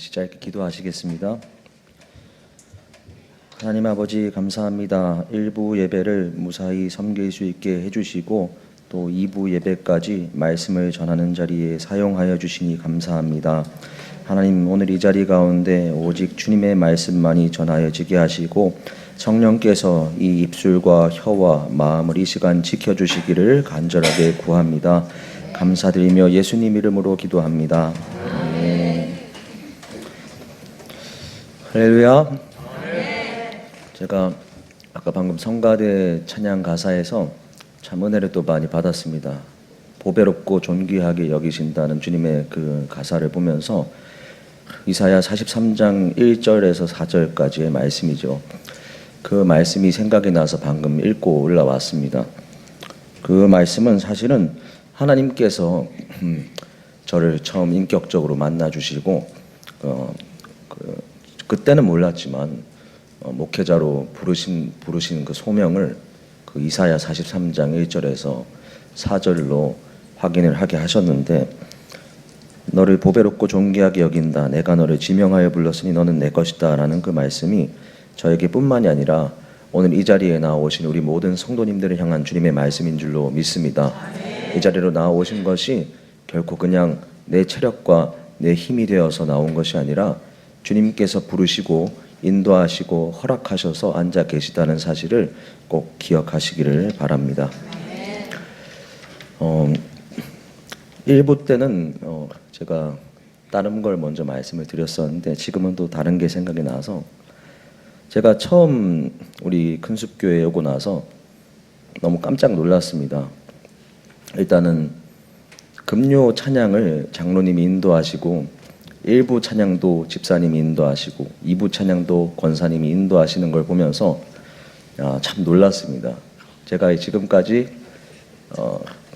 잠시 짧게 기도하시겠습니다. 하나님 아버지 감사합니다. 1부 예배를 무사히 섬길 수 있게 해주시고 또 2부 예배까지 말씀을 전하는 자리에 사용하여 주시니 감사합니다. 하나님 오늘 이 자리 가운데 오직 주님의 말씀만이 전하여지게 하시고 성령께서 이 입술과 혀와 마음을 이 시간 지켜주시기를 간절하게 구합니다. 감사드리며 예수님 이름으로 기도합니다. 아멘. 할렐루야. 제가 아까 방금 성가대 찬양 가사에서 참 은혜를 또 많이 받았습니다. 보배롭고 존귀하게 여기신다는 주님의 그 가사를 보면서 이사야 43장 1절에서 4절까지의 말씀이죠. 그 말씀이 생각이 나서 방금 읽고 올라왔습니다. 그 말씀은 사실은 하나님께서 저를 처음 인격적으로 만나주시고 그때는 몰랐지만 목회자로 부르신 그 소명을 그 이사야 43장 1절에서 4절로 확인을 하게 하셨는데, 너를 보배롭고 존귀하게 여긴다. 내가 너를 지명하여 불렀으니 너는 내 것이다. 라는 그 말씀이 저에게 뿐만이 아니라 오늘 이 자리에 나오신 우리 모든 성도님들을 향한 주님의 말씀인 줄로 믿습니다. 이 자리로 나오신 것이 결코 그냥 내 체력과 내 힘이 되어서 나온 것이 아니라 주님께서 부르시고 인도하시고 허락하셔서 앉아 계시다는 사실을 꼭 기억하시기를 바랍니다. 1부 때는 제가 다른 걸 먼저 말씀을 드렸었는데 지금은 또 다른 게 생각이 나서, 제가 처음 우리 큰숲교회에 오고 나서 너무 깜짝 놀랐습니다. 일단은 금요 찬양을 장로님이 인도하시고 1부 찬양도 집사님이 인도하시고 2부 찬양도 권사님이 인도하시는 걸 보면서 참 놀랐습니다. 제가 지금까지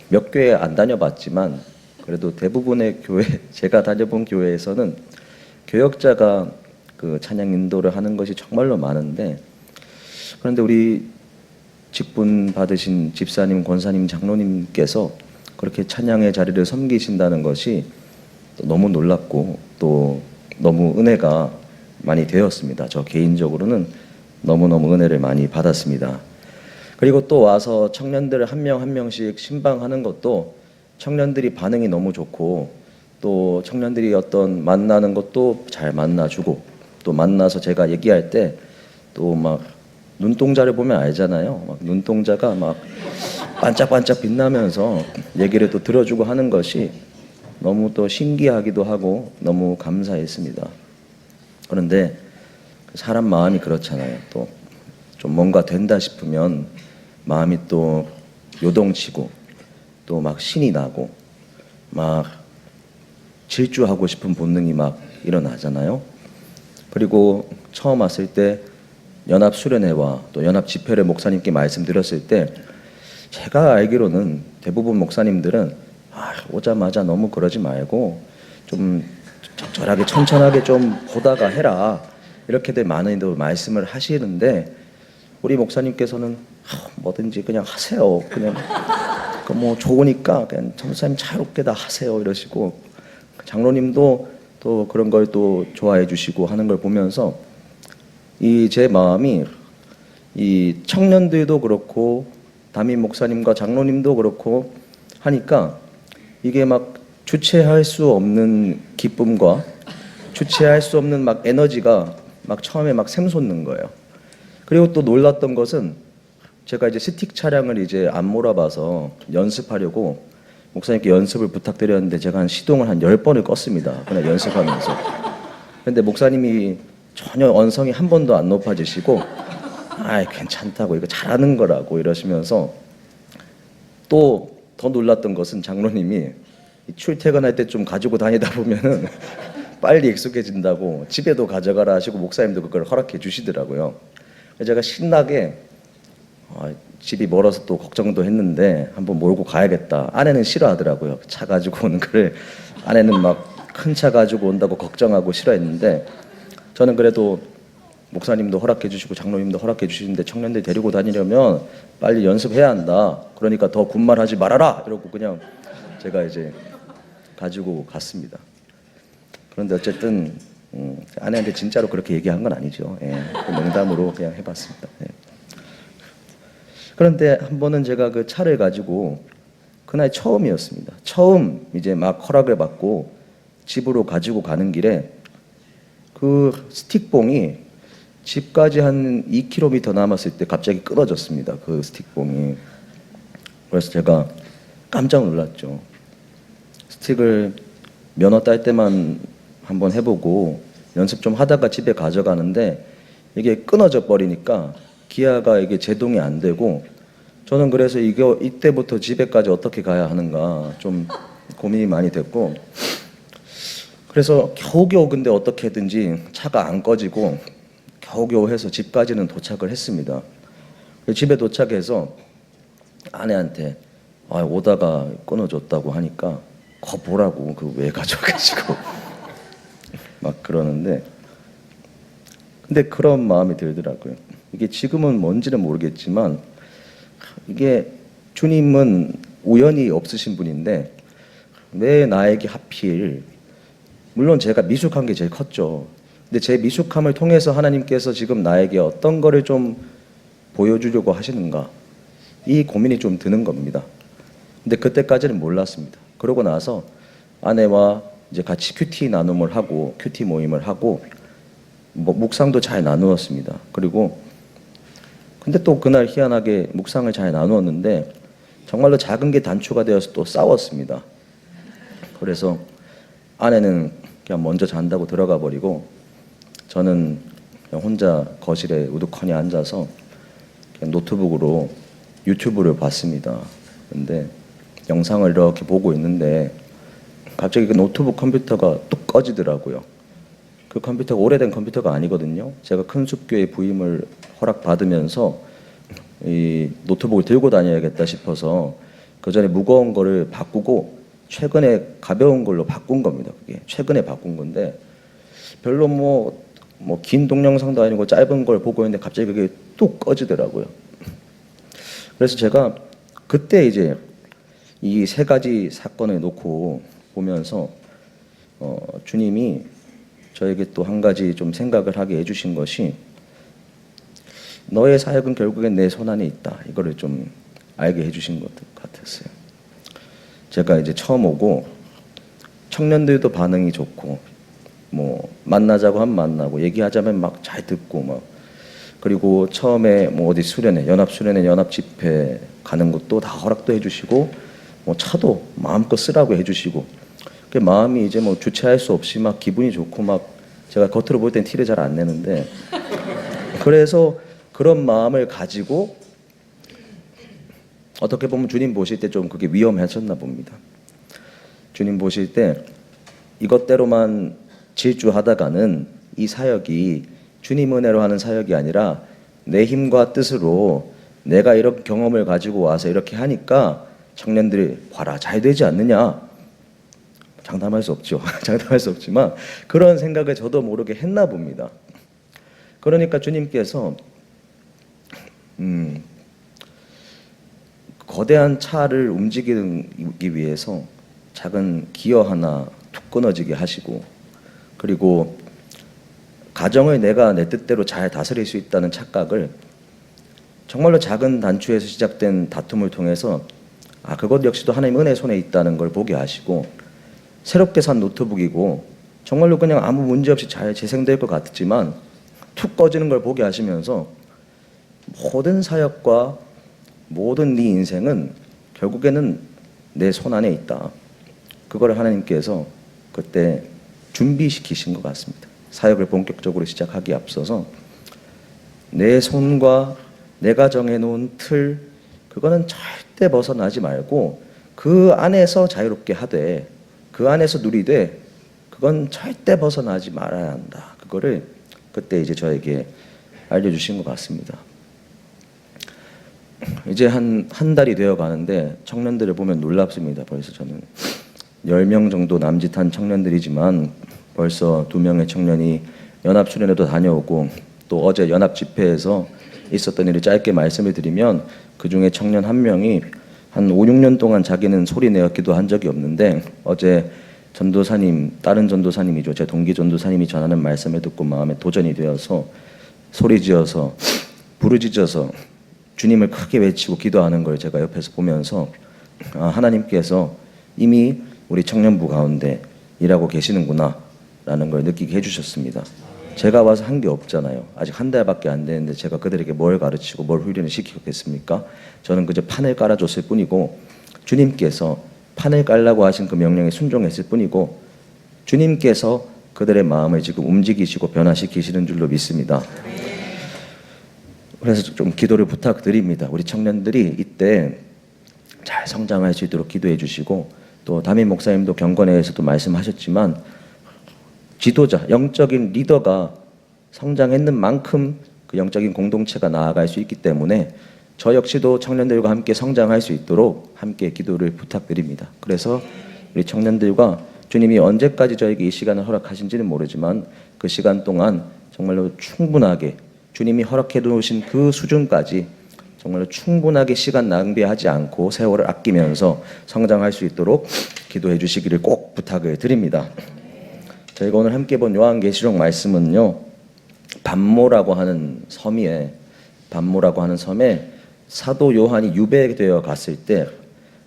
몇 교회 안 다녀봤지만 그래도 대부분의 교회, 제가 다녀본 교회에서는 교역자가 그 찬양 인도를 하는 것이 정말로 많은데, 그런데 우리 직분 받으신 집사님, 권사님, 장로님께서 그렇게 찬양의 자리를 섬기신다는 것이 또 너무 놀랍고 또 너무 은혜가 많이 되었습니다. 저 개인적으로는 너무너무 은혜를 많이 받았습니다. 그리고 또 와서 청년들 한 명 한 명씩 신방하는 것도 청년들이 반응이 너무 좋고, 또 청년들이 어떤 만나는 것도 잘 만나주고, 또 만나서 제가 얘기할 때 또 막 눈동자를 보면 알잖아요. 막 눈동자가 막 반짝반짝 빛나면서 얘기를 또 들어주고 하는 것이 너무 또 신기하기도 하고 너무 감사했습니다. 그런데 사람 마음이 그렇잖아요. 또 좀 뭔가 된다 싶으면 마음이 또 요동치고 또 막 신이 나고 막 질주하고 싶은 본능이 막 일어나잖아요. 그리고 처음 왔을 때 연합 수련회와 또 연합 집회를 목사님께 말씀드렸을 때 제가 알기로는 대부분 목사님들은 오자마자 너무 그러지 말고 좀 적절하게 천천하게 좀 보다가 해라, 이렇게들 많이들 말씀을 하시는데, 우리 목사님께서는 뭐든지 그냥 하세요. 그냥 뭐 좋으니까 그냥 전도사님 자유롭게 다 하세요 이러시고, 장로님도 또 그런 걸 또 좋아해 주시고 하는 걸 보면서 이 제 마음이 이 청년들도 그렇고 담임 목사님과 장로님도 그렇고 하니까 이게 막 주체할 수 없는 기쁨과 주체할 수 없는 막 에너지가 막 처음에 막 샘솟는 거예요. 그리고 또 놀랐던 것은 제가 이제 스틱 차량을 이제 안 몰아봐서 연습하려고 목사님께 연습을 부탁드렸는데 제가 한 시동을 한 10번을 껐습니다. 그냥 연습하면서. 근데 목사님이 전혀 언성이 한 번도 안 높아지시고 괜찮다고, 이거 잘하는 거라고 이러시면서, 또 더 놀랐던 것은 장로님이 출퇴근할 때 좀 가지고 다니다 보면은 빨리 익숙해진다고 집에도 가져가라 하시고 목사님도 그걸 허락해 주시더라고요. 제가 신나게 집이 멀어서 또 걱정도 했는데 한번 몰고 가야겠다. 아내는 싫어하더라고요. 차 가지고 오는 거를. 아내는 막 큰 차 가지고 온다고 걱정하고 싫어했는데, 저는 그래도 목사님도 허락해 주시고 장로님도 허락해 주시는데 청년들 데리고 다니려면 빨리 연습해야 한다. 그러니까 더 군말하지 말아라. 이러고 그냥 제가 이제 가지고 갔습니다. 그런데 어쨌든 아내한테 진짜로 그렇게 얘기한 건 아니죠. 예, 농담으로 그냥 해봤습니다. 예. 그런데 한 번은 제가 그 차를 가지고 그날 처음이었습니다. 처음 이제 막 허락을 받고 집으로 가지고 가는 길에 그 스틱봉이 집까지 한 2km 남았을 때 갑자기 끊어졌습니다. 그 스틱봉이. 그래서 제가 깜짝 놀랐죠. 스틱을 면허 딸 때만 한번 해보고 연습 좀 하다가 집에 가져가는데 이게 끊어져 버리니까 기아가 이게 제동이 안 되고 저는 그래서 이때부터 집에까지 어떻게 가야 하는가 좀 고민이 많이 됐고 그래서 겨우겨우 근데 어떻게든지 차가 안 꺼지고 겨우겨우 해서 집까지는 도착을 했습니다. 집에 도착해서 아내한테 오다가 끊어졌다고 하니까 거 보라고 그 왜 가져가시고 막 그러는데 근데 그런 마음이 들더라고요. 이게 지금은 뭔지는 모르겠지만 이게 주님은 우연이 없으신 분인데 왜 나에게 하필 물론 제가 미숙한 게 제일 컸죠. 근데 제 미숙함을 통해서 하나님께서 지금 나에게 어떤 거를 좀 보여주려고 하시는가 이 고민이 좀 드는 겁니다. 근데 그때까지는 몰랐습니다. 그러고 나서 아내와 이제 같이 큐티 나눔을 하고 큐티 모임을 하고 묵상도 잘 나누었습니다. 그리고 근데 또 그날 희한하게 묵상을 잘 나누었는데 정말로 작은 게 단초가 되어서 또 싸웠습니다. 그래서 아내는 그냥 먼저 잔다고 들어가 버리고 저는 그냥 혼자 거실에 우두커니 앉아서 그냥 노트북으로 유튜브를 봤습니다. 근데 영상을 이렇게 보고 있는데 갑자기 그 노트북 컴퓨터가 뚝 꺼지더라고요. 그 컴퓨터가 오래된 컴퓨터가 아니거든요. 제가 큰숲교회 부임을 허락받으면서 이 노트북을 들고 다녀야겠다 싶어서 그 전에 무거운 거를 바꾸고 최근에 가벼운 걸로 바꾼 겁니다. 그게 최근에 바꾼 건데 별로 뭐 긴 동영상도 아니고 짧은 걸 보고 있는데 갑자기 그게 뚝 꺼지더라고요. 그래서 제가 그때 이제 이 세 가지 사건을 놓고 보면서 주님이 저에게 또 한 가지 좀 생각을 하게 해주신 것이 너의 사역은 결국엔 내 손안에 있다. 이거를 좀 알게 해주신 것 같았어요. 제가 이제 처음 오고 청년들도 반응이 좋고 뭐 만나자고 하면 만나고 얘기하자면 막 잘 듣고 막 그리고 처음에 뭐 어디 수련회 연합 집회 가는 것도 다 허락도 해주시고 뭐 차도 마음껏 쓰라고 해주시고 그 마음이 이제 뭐 주체할 수 없이 막 기분이 좋고 막 제가 겉으로 볼 땐 티를 잘 안 내는데 그래서 그런 마음을 가지고 어떻게 보면 주님 보실 때 좀 그게 위험하셨나 봅니다. 주님 보실 때 이것대로만 질주하다가는 이 사역이 주님 은혜로 하는 사역이 아니라 내 힘과 뜻으로 내가 이런 경험을 가지고 와서 이렇게 하니까 청년들이 봐라 잘 되지 않느냐 장담할 수 없죠. 장담할 수 없지만 그런 생각을 저도 모르게 했나 봅니다. 그러니까 주님께서 거대한 차를 움직이기 위해서 작은 기어 하나 툭 끊어지게 하시고 그리고 가정을 내가 내 뜻대로 잘 다스릴 수 있다는 착각을 정말로 작은 단추에서 시작된 다툼을 통해서 그것 역시도 하나님 은혜 손에 있다는 걸 보게 하시고 새롭게 산 노트북이고 정말로 그냥 아무 문제 없이 잘 재생될 것 같지만 툭 꺼지는 걸 보게 하시면서 모든 사역과 모든 네 인생은 결국에는 내 손 안에 있다. 그걸 하나님께서 그때 준비시키신 것 같습니다. 사역을 본격적으로 시작하기에 앞서서 내 손과 내가 정해놓은 틀 그거는 절대 벗어나지 말고 그 안에서 자유롭게 하되 그 안에서 누리되 그건 절대 벗어나지 말아야 한다. 그거를 그때 이제 저에게 알려주신 것 같습니다. 이제 한 달이 되어 가는데 청년들을 보면 놀랍습니다. 벌써 저는 10명 정도 남짓한 청년들이지만 벌써 2명의 청년이 연합수련회도 다녀오고 또 어제 연합 집회에서 있었던 일을 짧게 말씀을 드리면 그중에 청년 한 명이 한 5, 6년 동안 자기는 소리 내어 기도한 적이 없는데 어제 전도사님, 다른 전도사님이죠. 제 동기 전도사님이 전하는 말씀을 듣고 마음에 도전이 되어서 소리지어서 부르짖어서 주님을 크게 외치고 기도하는 걸 제가 옆에서 보면서 하나님께서 이미 우리 청년부 가운데 일하고 계시는구나 라는 걸 느끼게 해주셨습니다. 제가 와서 한 게 없잖아요. 아직 한 달밖에 안 됐는데 제가 그들에게 뭘 가르치고 뭘 훈련을 시키겠습니까? 저는 그저 판을 깔아줬을 뿐이고 주님께서 판을 깔라고 하신 그 명령에 순종했을 뿐이고 주님께서 그들의 마음을 지금 움직이시고 변화시키시는 줄로 믿습니다. 그래서 좀 기도를 부탁드립니다. 우리 청년들이 이때 잘 성장할 수 있도록 기도해 주시고, 또 담임 목사님도 경건회에서도 말씀하셨지만 지도자, 영적인 리더가 성장했는 만큼 그 영적인 공동체가 나아갈 수 있기 때문에 저 역시도 청년들과 함께 성장할 수 있도록 함께 기도를 부탁드립니다. 그래서 우리 청년들과 주님이 언제까지 저에게 이 시간을 허락하신지는 모르지만 그 시간 동안 정말로 충분하게 주님이 허락해 놓으신 그 수준까지 정말로 충분하게 시간 낭비하지 않고 세월을 아끼면서 성장할 수 있도록 기도해 주시기를 꼭 부탁을 드립니다. 저희가 오늘 함께 본 요한계시록 말씀은요, 반모라고 하는 섬에 사도 요한이 유배되어 갔을 때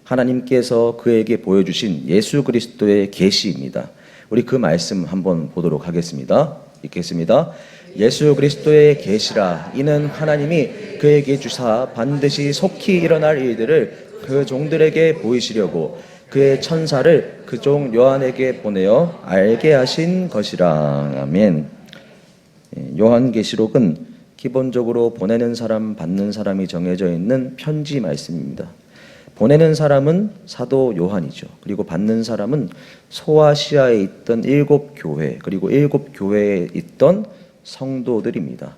하나님께서 그에게 보여주신 예수 그리스도의 계시입니다. 우리 그 말씀 한번 보도록 하겠습니다. 읽겠습니다. 예수 그리스도의 계시라. 이는 하나님이 그에게 주사 반드시 속히 일어날 일들을 그 종들에게 보이시려고 그의 천사를 그 종 요한에게 보내어 알게 하신 것이라. 아멘. 요한계시록은 기본적으로 보내는 사람, 받는 사람이 정해져 있는 편지 말씀입니다. 보내는 사람은 사도 요한이죠. 그리고 받는 사람은 소아시아에 있던 7교회, 그리고 7교회에 있던 성도들입니다.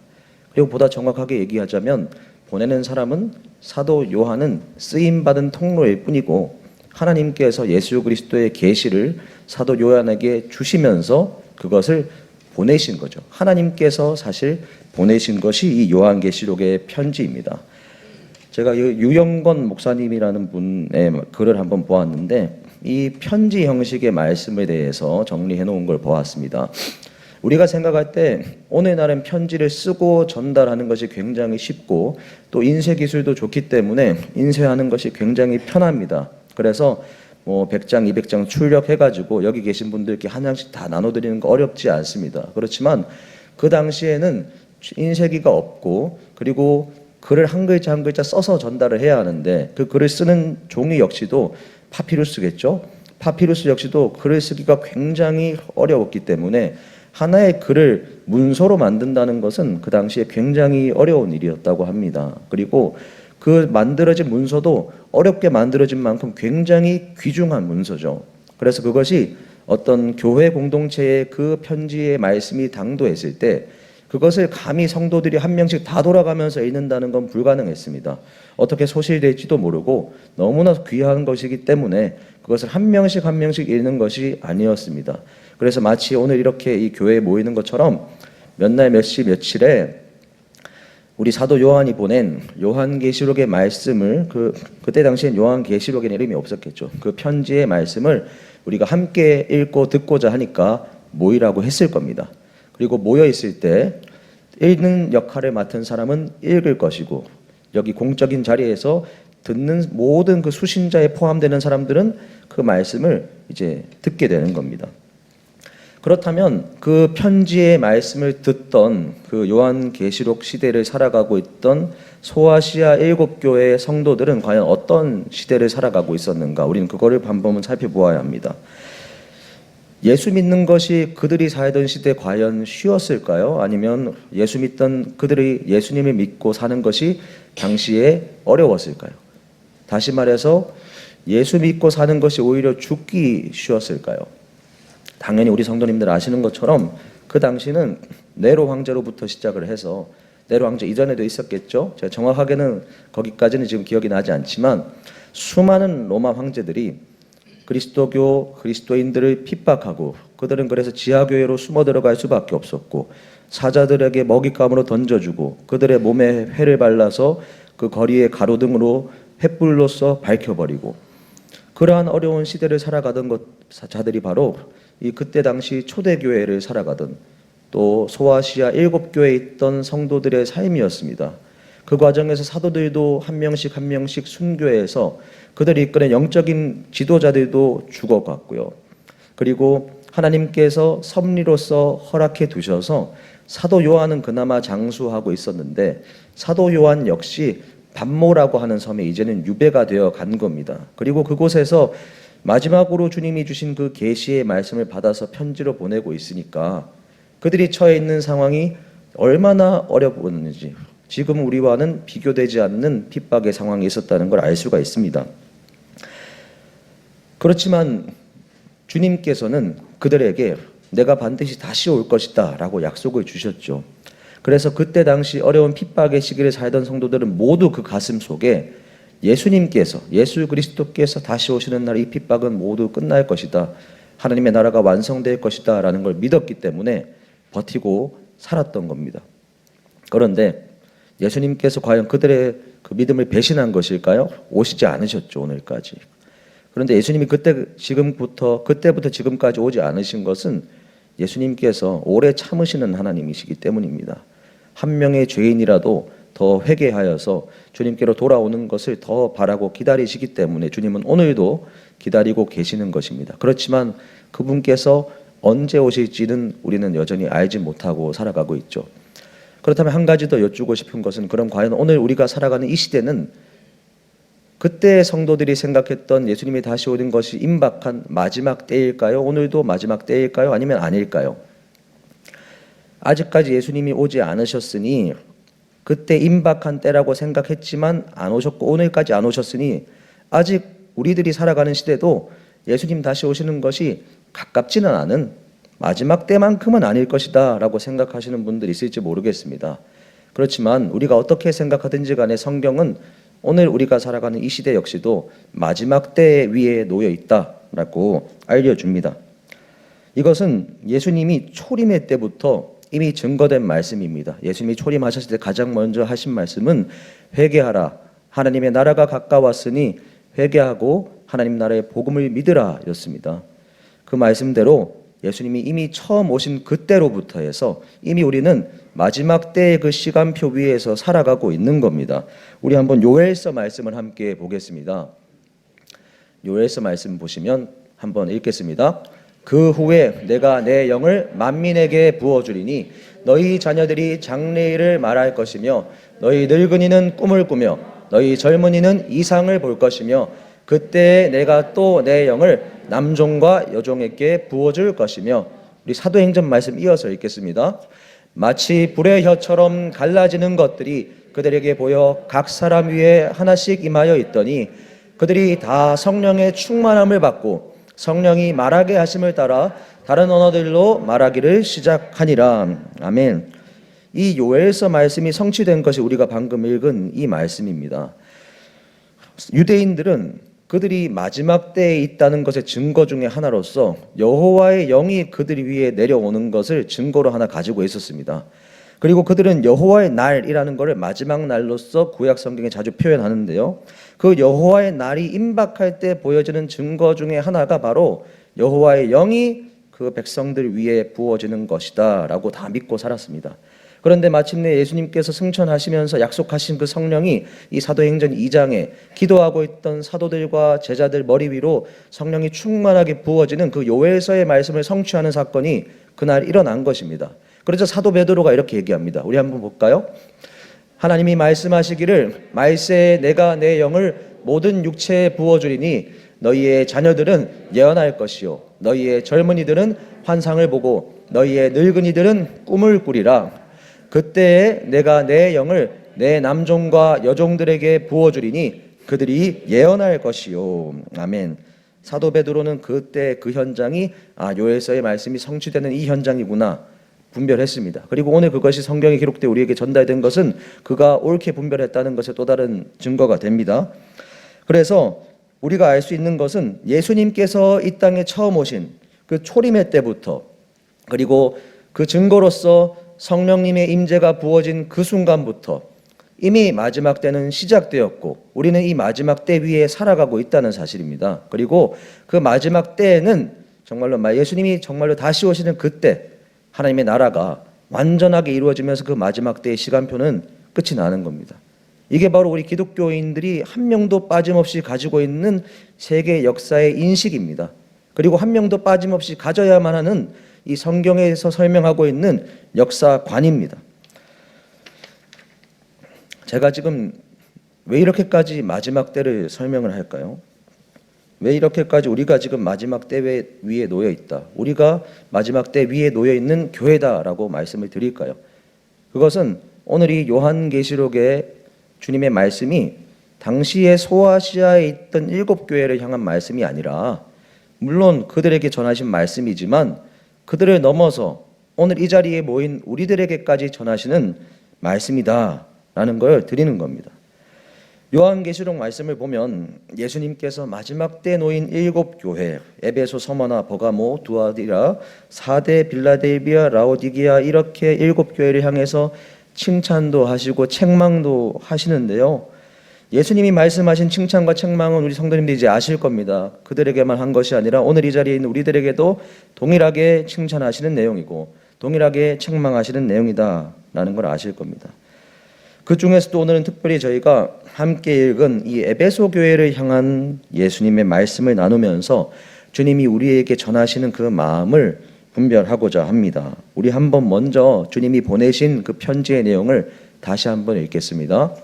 그리고 보다 정확하게 얘기하자면 보내는 사람은 사도 요한은 쓰임받은 통로일 뿐이고 하나님께서 예수 그리스도의 계시를 사도 요한에게 주시면서 그것을 보내신 거죠. 하나님께서 사실 보내신 것이 이 요한계시록의 편지입니다. 제가 유영건 목사님이라는 분의 글을 한번 보았는데 이 편지 형식의 말씀에 대해서 정리해 놓은 걸 보았습니다. 우리가 생각할 때 오늘날은 편지를 쓰고 전달하는 것이 굉장히 쉽고 또 인쇄 기술도 좋기 때문에 인쇄하는 것이 굉장히 편합니다. 그래서 100장, 200장 출력해가지고 여기 계신 분들께 한 장씩 다 나눠드리는 거 어렵지 않습니다. 그렇지만 그 당시에는 인쇄기가 없고 그리고 글을 한 글자 한 글자 써서 전달을 해야 하는데 그 글을 쓰는 종이 역시도 파피루스겠죠. 파피루스 역시도 글을 쓰기가 굉장히 어려웠기 때문에 하나의 글을 문서로 만든다는 것은 그 당시에 굉장히 어려운 일이었다고 합니다. 그리고 그 만들어진 문서도 어렵게 만들어진 만큼 굉장히 귀중한 문서죠. 그래서 그것이 어떤 교회 공동체에 그 편지의 말씀이 당도했을 때 그것을 감히 성도들이 한 명씩 다 돌아가면서 읽는다는 건 불가능했습니다. 어떻게 소실될지도 모르고 너무나 귀한 것이기 때문에 그것을 한 명씩 한 명씩 읽는 것이 아니었습니다. 그래서 마치 오늘 이렇게 이 교회에 모이는 것처럼 몇 날 몇 시 며칠에 우리 사도 요한이 보낸 요한계시록의 말씀을 그때 당시엔 요한계시록에는 이름이 없었겠죠. 그 편지의 말씀을 우리가 함께 읽고 듣고자 하니까 모이라고 했을 겁니다. 그리고 모여 있을 때 읽는 역할을 맡은 사람은 읽을 것이고 여기 공적인 자리에서 듣는 모든 그 수신자에 포함되는 사람들은 그 말씀을 이제 듣게 되는 겁니다. 그렇다면 그 편지의 말씀을 듣던 그 요한계시록 시대를 살아가고 있던 소아시아 7교회의 성도들은 과연 어떤 시대를 살아가고 있었는가? 우리는 그거를 한번 살펴보아야 합니다. 예수 믿는 것이 그들이 살던 시대 과연 쉬웠을까요? 아니면 예수 믿던 그들이 예수님을 믿고 사는 것이 당시에 어려웠을까요? 다시 말해서 예수 믿고 사는 것이 오히려 죽기 쉬웠을까요? 당연히 우리 성도님들 아시는 것처럼 그 당시는 네로 황제로부터 시작을 해서 네로 황제 이전에도 있었겠죠. 제가 정확하게는 거기까지는 지금 기억이 나지 않지만 수많은 로마 황제들이 그리스도교 그리스도인들을 핍박하고 그들은 그래서 지하교회로 숨어 들어갈 수밖에 없었고 사자들에게 먹잇감으로 던져주고 그들의 몸에 회를 발라서 그 거리에 가로등으로 횃불로서 밝혀버리고 그러한 어려운 시대를 살아가던 자들이 바로 이 그때 당시 초대교회를 살아가던 또 소아시아 7교회에 있던 성도들의 삶이었습니다. 그 과정에서 사도들도 한 명씩 한 명씩 순교해서 그들이 이끄는 영적인 지도자들도 죽어갔고요. 그리고 하나님께서 섭리로서 허락해 두셔서 사도 요한은 그나마 장수하고 있었는데 사도 요한 역시 반모라고 하는 섬에 이제는 유배가 되어 간 겁니다. 그리고 그곳에서 마지막으로 주님이 주신 그 계시의 말씀을 받아서 편지로 보내고 있으니까 그들이 처해 있는 상황이 얼마나 어려 보였는지 지금 우리와는 비교되지 않는 핍박의 상황이 있었다는 걸 알 수가 있습니다. 그렇지만 주님께서는 그들에게 내가 반드시 다시 올 것이다 라고 약속을 주셨죠. 그래서 그때 당시 어려운 핍박의 시기를 살던 성도들은 모두 그 가슴 속에 예수님께서, 예수 그리스도께서 다시 오시는 날 이 핍박은 모두 끝날 것이다, 하나님의 나라가 완성될 것이다 라는 걸 믿었기 때문에 버티고 살았던 겁니다. 그런데 예수님께서 과연 그들의 그 믿음을 배신한 것일까요? 오시지 않으셨죠, 오늘까지. 그런데 예수님이 그때부터 지금까지 오지 않으신 것은 예수님께서 오래 참으시는 하나님이시기 때문입니다. 한 명의 죄인이라도 더 회개하여서 주님께로 돌아오는 것을 더 바라고 기다리시기 때문에 주님은 오늘도 기다리고 계시는 것입니다. 그렇지만 그분께서 언제 오실지는 우리는 여전히 알지 못하고 살아가고 있죠. 그렇다면 한 가지 더 여쭈고 싶은 것은, 그럼 과연 오늘 우리가 살아가는 이 시대는 그때 성도들이 생각했던 예수님이 다시 오는 것이 임박한 마지막 때일까요? 오늘도 마지막 때일까요? 아니면 아닐까요? 아직까지 예수님이 오지 않으셨으니, 그때 임박한 때라고 생각했지만 안 오셨고 오늘까지 안 오셨으니 아직 우리들이 살아가는 시대도 예수님 다시 오시는 것이 가깝지는 않은 마지막 때만큼은 아닐 것이다 라고 생각하시는 분들이 있을지 모르겠습니다. 그렇지만 우리가 어떻게 생각하든지 간에 성경은 오늘 우리가 살아가는 이 시대 역시도 마지막 때 위에 놓여 있다라고 알려줍니다. 이것은 예수님이 초림의 때부터 이미 증거된 말씀입니다. 예수님이 초림하셨을 때 가장 먼저 하신 말씀은 회개하라, 하나님의 나라가 가까웠으니 회개하고 하나님 나라의 복음을 믿으라 였습니다. 그 말씀대로 예수님이 이미 처음 오신 그때로부터 해서 이미 우리는 마지막 때의 그 시간표 위에서 살아가고 있는 겁니다. 우리 한번 요엘서 말씀을 함께 보겠습니다. 요엘서 말씀 보시면 한번 읽겠습니다. 그 후에 내가 내 영을 만민에게 부어주리니 너희 자녀들이 장래일을 말할 것이며 너희 늙은이는 꿈을 꾸며 너희 젊은이는 이상을 볼 것이며 그때 내가 또 내 영을 남종과 여종에게 부어줄 것이며, 우리 사도행전 말씀 이어서 읽겠습니다. 마치 불의 혀처럼 갈라지는 것들이 그들에게 보여 각 사람 위에 하나씩 임하여 있더니 그들이 다 성령의 충만함을 받고 성령이 말하게 하심을 따라 다른 언어들로 말하기를 시작하니라. 아멘. 이 요엘서 말씀이 성취된 것이 우리가 방금 읽은 이 말씀입니다. 유대인들은 그들이 마지막 때에 있다는 것의 증거 중에 하나로서 여호와의 영이 그들 위에 내려오는 것을 증거로 하나 가지고 있었습니다. 그리고 그들은 여호와의 날이라는 것을 마지막 날로서 구약 성경에 자주 표현하는데요, 그 여호와의 날이 임박할 때 보여지는 증거 중에 하나가 바로 여호와의 영이 그 백성들 위에 부어지는 것이다 라고 다 믿고 살았습니다. 그런데 마침내 예수님께서 승천하시면서 약속하신 그 성령이 이 사도행전 2장에 기도하고 있던 사도들과 제자들 머리 위로 성령이 충만하게 부어지는 그 요엘서의 말씀을 성취하는 사건이 그날 일어난 것입니다. 그래서 사도 베드로가 이렇게 얘기합니다. 우리 한번 볼까요? 하나님이 말씀하시기를 말세에 내가 내 영을 모든 육체에 부어주리니 너희의 자녀들은 예언할 것이요 너희의 젊은이들은 환상을 보고 너희의 늙은이들은 꿈을 꾸리라. 그때에 내가 내 영을 내 남종과 여종들에게 부어주리니 그들이 예언할 것이요. 아멘. 사도 베드로는 그때 그 현장이 요엘서의 말씀이 성취되는 이 현장이구나 분별했습니다. 그리고 오늘 그것이 성경에 기록되어 우리에게 전달된 것은 그가 옳게 분별했다는 것의 또 다른 증거가 됩니다. 그래서 우리가 알 수 있는 것은 예수님께서 이 땅에 처음 오신 그 초림의 때부터, 그리고 그 증거로서 성령님의 임재가 부어진 그 순간부터 이미 마지막 때는 시작되었고 우리는 이 마지막 때 위에 살아가고 있다는 사실입니다. 그리고 그 마지막 때에는 정말로 예수님이 정말로 다시 오시는 그때 하나님의 나라가 완전하게 이루어지면서 그 마지막 때의 시간표는 끝이 나는 겁니다. 이게 바로 우리 기독교인들이 한 명도 빠짐없이 가지고 있는 세계 역사의 인식입니다. 그리고 한 명도 빠짐없이 가져야만 하는 이 성경에서 설명하고 있는 역사관입니다. 제가 지금 왜 이렇게까지 마지막 때를 설명을 할까요? 왜 이렇게까지 우리가 지금 마지막 때 위에 놓여 있다, 우리가 마지막 때 위에 놓여 있는 교회다라고 말씀을 드릴까요? 그것은 오늘 이 요한계시록의 주님의 말씀이 당시에 소아시아에 있던 7교회를 향한 말씀이 아니라 물론 그들에게 전하신 말씀이지만 그들을 넘어서 오늘 이 자리에 모인 우리들에게까지 전하시는 말씀이다라는 걸 드리는 겁니다. 요한계시록 말씀을 보면 예수님께서 마지막 때 놓인 7교회, 에베소, 서머나, 버가모, 두아디라, 사데, 빌라델비아, 라오디게아, 이렇게 7교회를 향해서 칭찬도 하시고 책망도 하시는데요. 예수님이 말씀하신 칭찬과 책망은 우리 성도님들이 이제 아실 겁니다. 그들에게만 한 것이 아니라 오늘 이 자리에 있는 우리들에게도 동일하게 칭찬하시는 내용이고 동일하게 책망하시는 내용이다라는 걸 아실 겁니다. 그 중에서도 오늘은 특별히 저희가 함께 읽은 이 에베소 교회를 향한 예수님의 말씀을 나누면서 주님이 우리에게 전하시는 그 마음을 분별하고자 합니다. 우리 한번 먼저 주님이 보내신 그 편지의 내용을 다시 한번 읽겠습니다.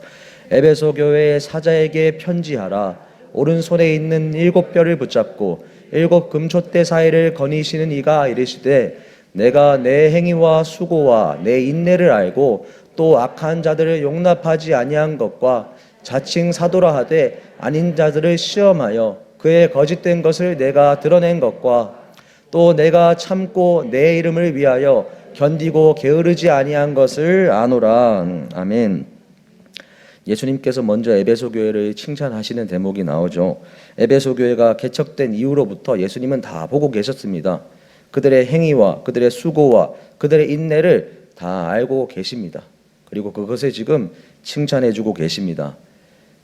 에베소 교회의 사자에게 편지하라. 오른손에 있는 7뼈를 붙잡고 7 금촛대 사이를 거니시는 이가 이르시되 내가 내 행위와 수고와 내 인내를 알고 또 악한 자들을 용납하지 아니한 것과 자칭 사도라 하되 아닌 자들을 시험하여 그의 거짓된 것을 내가 드러낸 것과 또 내가 참고 내 이름을 위하여 견디고 게으르지 아니한 것을 아노라. 아멘. 예수님께서 먼저 에베소 교회를 칭찬하시는 대목이 나오죠. 에베소 교회가 개척된 이후로부터 예수님은 다 보고 계셨습니다. 그들의 행위와 그들의 수고와 그들의 인내를 다 알고 계십니다. 그리고 그것을 지금 칭찬해주고 계십니다.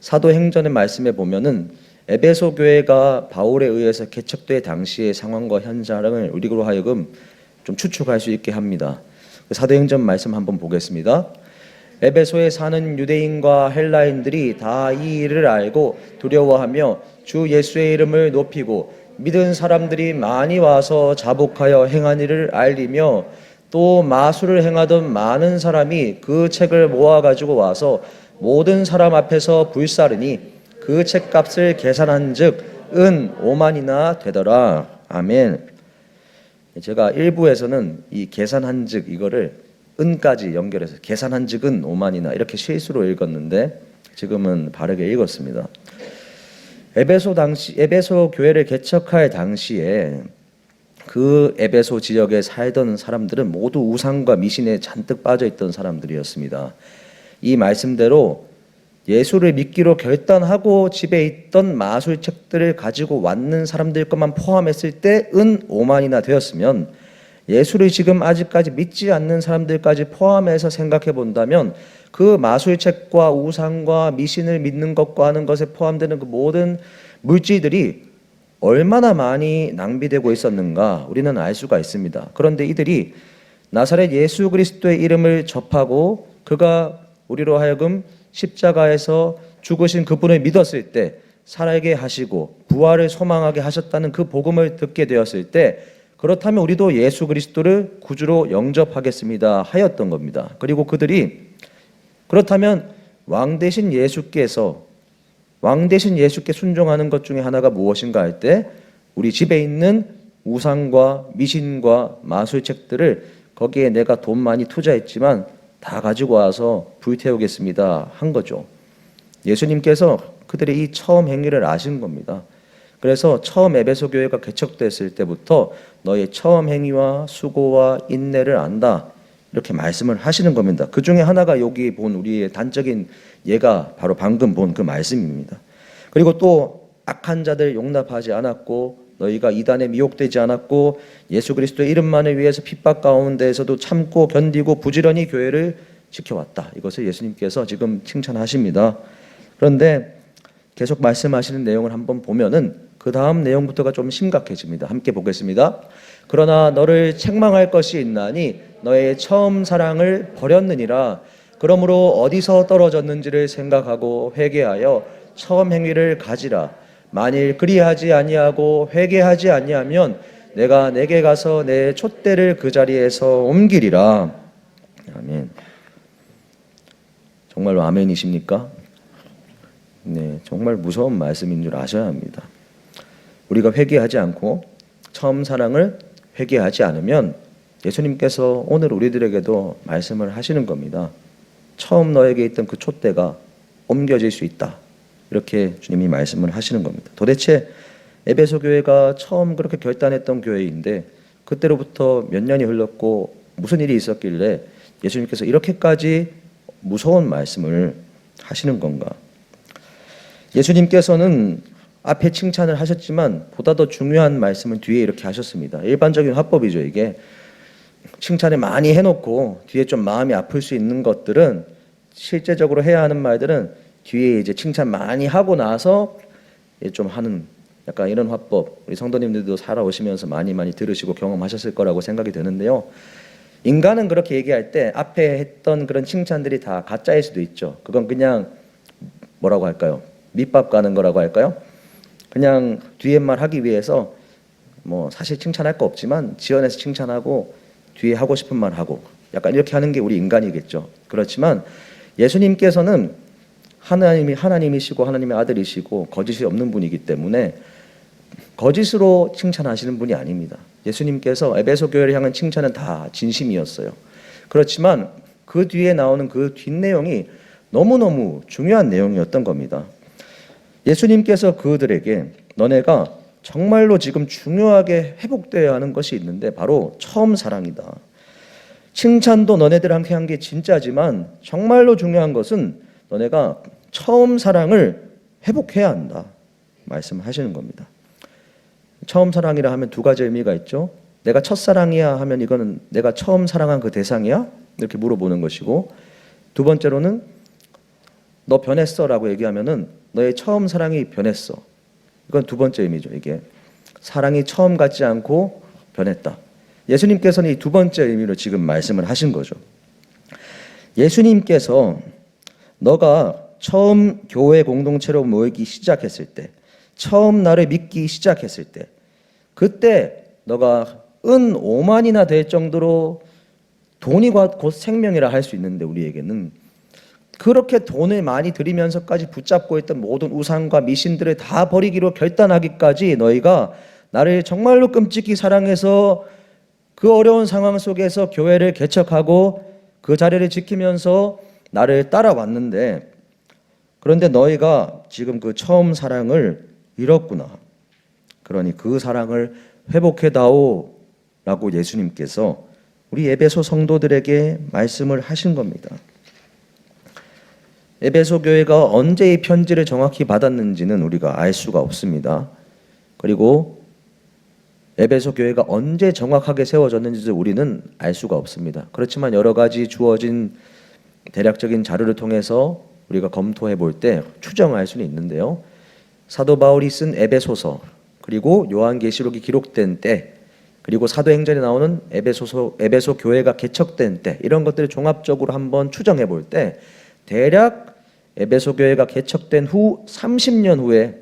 사도행전의 말씀에 보면은 에베소 교회가 바울에 의해서 개척될 당시의 상황과 현장을 우리로 하여금 좀 추측할 수 있게 합니다. 사도행전 말씀 한번 보겠습니다. 에베소에 사는 유대인과 헬라인들이 다 이 일을 알고 두려워하며 주 예수의 이름을 높이고 믿은 사람들이 많이 와서 자복하여 행한 일을 알리며 또 마술을 행하던 많은 사람이 그 책을 모아가지고 와서 모든 사람 앞에서 불사르니 그 책값을 계산한 즉 은 5만이나 되더라. 아멘. 제가 일부에서는 이 계산한 즉 이거를 은까지 연결해서 계산한 즉은 5만이나 이렇게 실수로 읽었는데 지금은 바르게 읽었습니다. 에베소 교회를 개척할 당시에 그 에베소 지역에 살던 사람들은 모두 우상과 미신에 잔뜩 빠져 있던 사람들이었습니다. 이 말씀대로 예수를 믿기로 결단하고 집에 있던 마술책들을 가지고 왔는 사람들 것만 포함했을 때 은 5만이나 되었으면 예수를 지금 아직까지 믿지 않는 사람들까지 포함해서 생각해 본다면 그 마술책과 우상과 미신을 믿는 것과 하는 것에 포함되는 그 모든 물질들이 얼마나 많이 낭비되고 있었는가 우리는 알 수가 있습니다. 그런데 이들이 나사렛 예수 그리스도의 이름을 접하고 그가 우리로 하여금 십자가에서 죽으신 그분을 믿었을 때 살게 하시고 부활을 소망하게 하셨다는 그 복음을 듣게 되었을 때 그렇다면 우리도 예수 그리스도를 구주로 영접하겠습니다 하였던 겁니다. 그리고 그들이 그렇다면 왕 대신 예수께 순종하는 것 중에 하나가 무엇인가 할 때 우리 집에 있는 우상과 미신과 마술책들을 거기에 내가 돈 많이 투자했지만 다 가지고 와서 불태우겠습니다 한 거죠. 예수님께서 그들의 이 처음 행위를 아신 겁니다. 그래서 처음 에베소 교회가 개척됐을 때부터 너의 처음 행위와 수고와 인내를 안다 이렇게 말씀을 하시는 겁니다. 그 중에 하나가 여기 본 우리의 단적인 예가 바로 방금 본 그 말씀입니다. 그리고 또 악한 자들 용납하지 않았고 너희가 이단에 미혹되지 않았고 예수 그리스도의 이름만을 위해서 핍박 가운데에서도 참고 견디고 부지런히 교회를 지켜왔다. 이것을 예수님께서 지금 칭찬하십니다. 그런데 계속 말씀하시는 내용을 한번 보면은 그 다음 내용부터가 좀 심각해집니다. 함께 보겠습니다. 그러나 너를 책망할 것이 있나니 너의 처음 사랑을 버렸느니라. 그러므로 어디서 떨어졌는지를 생각하고 회개하여 처음 행위를 가지라. 만일 그리하지 아니하고 회개하지 아니하면 내가 내게 가서 내 촛대를 그 자리에서 옮기리라. 아멘. 정말로 아멘이십니까? 네, 정말 무서운 말씀인 줄 아셔야 합니다. 우리가 회개하지 않고 처음 사랑을 회개하지 않으면 예수님께서 오늘 우리들에게도 말씀을 하시는 겁니다. 처음 너에게 있던 그 촛대가 옮겨질 수 있다. 이렇게 주님이 말씀을 하시는 겁니다. 도대체 에베소 교회가 처음 그렇게 결단했던 교회인데 그때로부터 몇 년이 흘렀고 무슨 일이 있었길래 예수님께서 이렇게까지 무서운 말씀을 하시는 건가? 예수님께서는 앞에 칭찬을 하셨지만 보다 더 중요한 말씀은 뒤에 이렇게 하셨습니다. 일반적인 화법이죠. 이게 칭찬을 많이 해놓고 뒤에 좀 마음이 아플 수 있는 것들은 실제적으로 해야 하는 말들은 뒤에 이제 칭찬 많이 하고 나서 좀 하는 약간 이런 화법, 우리 성도님들도 살아오시면서 많이 들으시고 경험하셨을 거라고 생각이 드는데요. 인간은 그렇게 얘기할 때 앞에 했던 그런 칭찬들이 다 가짜일 수도 있죠. 그건 그냥 뭐라고 할까요? 밑밥 가는 거라고 할까요? 그냥 뒤에 말 하기 위해서 뭐 사실 칭찬할 거 없지만 지어내서 칭찬하고 뒤에 하고 싶은 말 하고 약간 이렇게 하는 게 우리 인간이겠죠. 그렇지만 예수님께서는 하나님이시고 하나님의 아들이시고 거짓이 없는 분이기 때문에 거짓으로 칭찬하시는 분이 아닙니다. 예수님께서 에베소 교회를 향한 칭찬은 다 진심이었어요. 그렇지만 그 뒤에 나오는 그 뒷내용이 너무너무 중요한 내용이었던 겁니다. 예수님께서 그들에게 너네가 정말로 지금 중요하게 회복되어야 하는 것이 있는데 바로 처음 사랑이다. 칭찬도 너네들한테 한 게 진짜지만 정말로 중요한 것은 너네가 처음 사랑을 회복해야 한다. 말씀하시는 겁니다. 처음 사랑이라 하면 두 가지 의미가 있죠. 내가 첫사랑이야 하면 이거는 내가 처음 사랑한 그 대상이야? 이렇게 물어보는 것이고, 두 번째로는 너 변했어 라고 얘기하면은 너의 처음 사랑이 변했어. 이건 두 번째 의미죠. 이게 사랑이 처음 같지 않고 변했다. 예수님께서는 이 두 번째 의미로 지금 말씀을 하신 거죠. 예수님께서 너가 처음 교회 공동체로 모이기 시작했을 때, 처음 나를 믿기 시작했을 때, 그때 너가 은 5만이나 될 정도로 돈이 곧 생명이라 할 수 있는데 우리에게는 그렇게 돈을 많이 들이면서까지 붙잡고 있던 모든 우상과 미신들을 다 버리기로 결단하기까지 너희가 나를 정말로 끔찍히 사랑해서 그 어려운 상황 속에서 교회를 개척하고 그 자리를 지키면서 나를 따라왔는데, 그런데 너희가 지금 그 처음 사랑을 잃었구나. 그러니 그 사랑을 회복해다오 라고 예수님께서 우리 에베소 성도들에게 말씀을 하신 겁니다. 에베소 교회가 언제 이 편지를 정확히 받았는지는 우리가 알 수가 없습니다. 그리고 에베소 교회가 언제 정확하게 세워졌는지도 우리는 알 수가 없습니다. 그렇지만 여러 가지 주어진 대략적인 자료를 통해서 우리가 검토해 볼 때 추정할 수는 있는데요. 사도 바울이 쓴 에베소서, 그리고 요한계시록이 기록된 때, 그리고 사도행전에 나오는 에베소 교회가 개척된 때, 이런 것들을 종합적으로 한번 추정해 볼 때 대략 에베소 교회가 개척된 후 30년 후에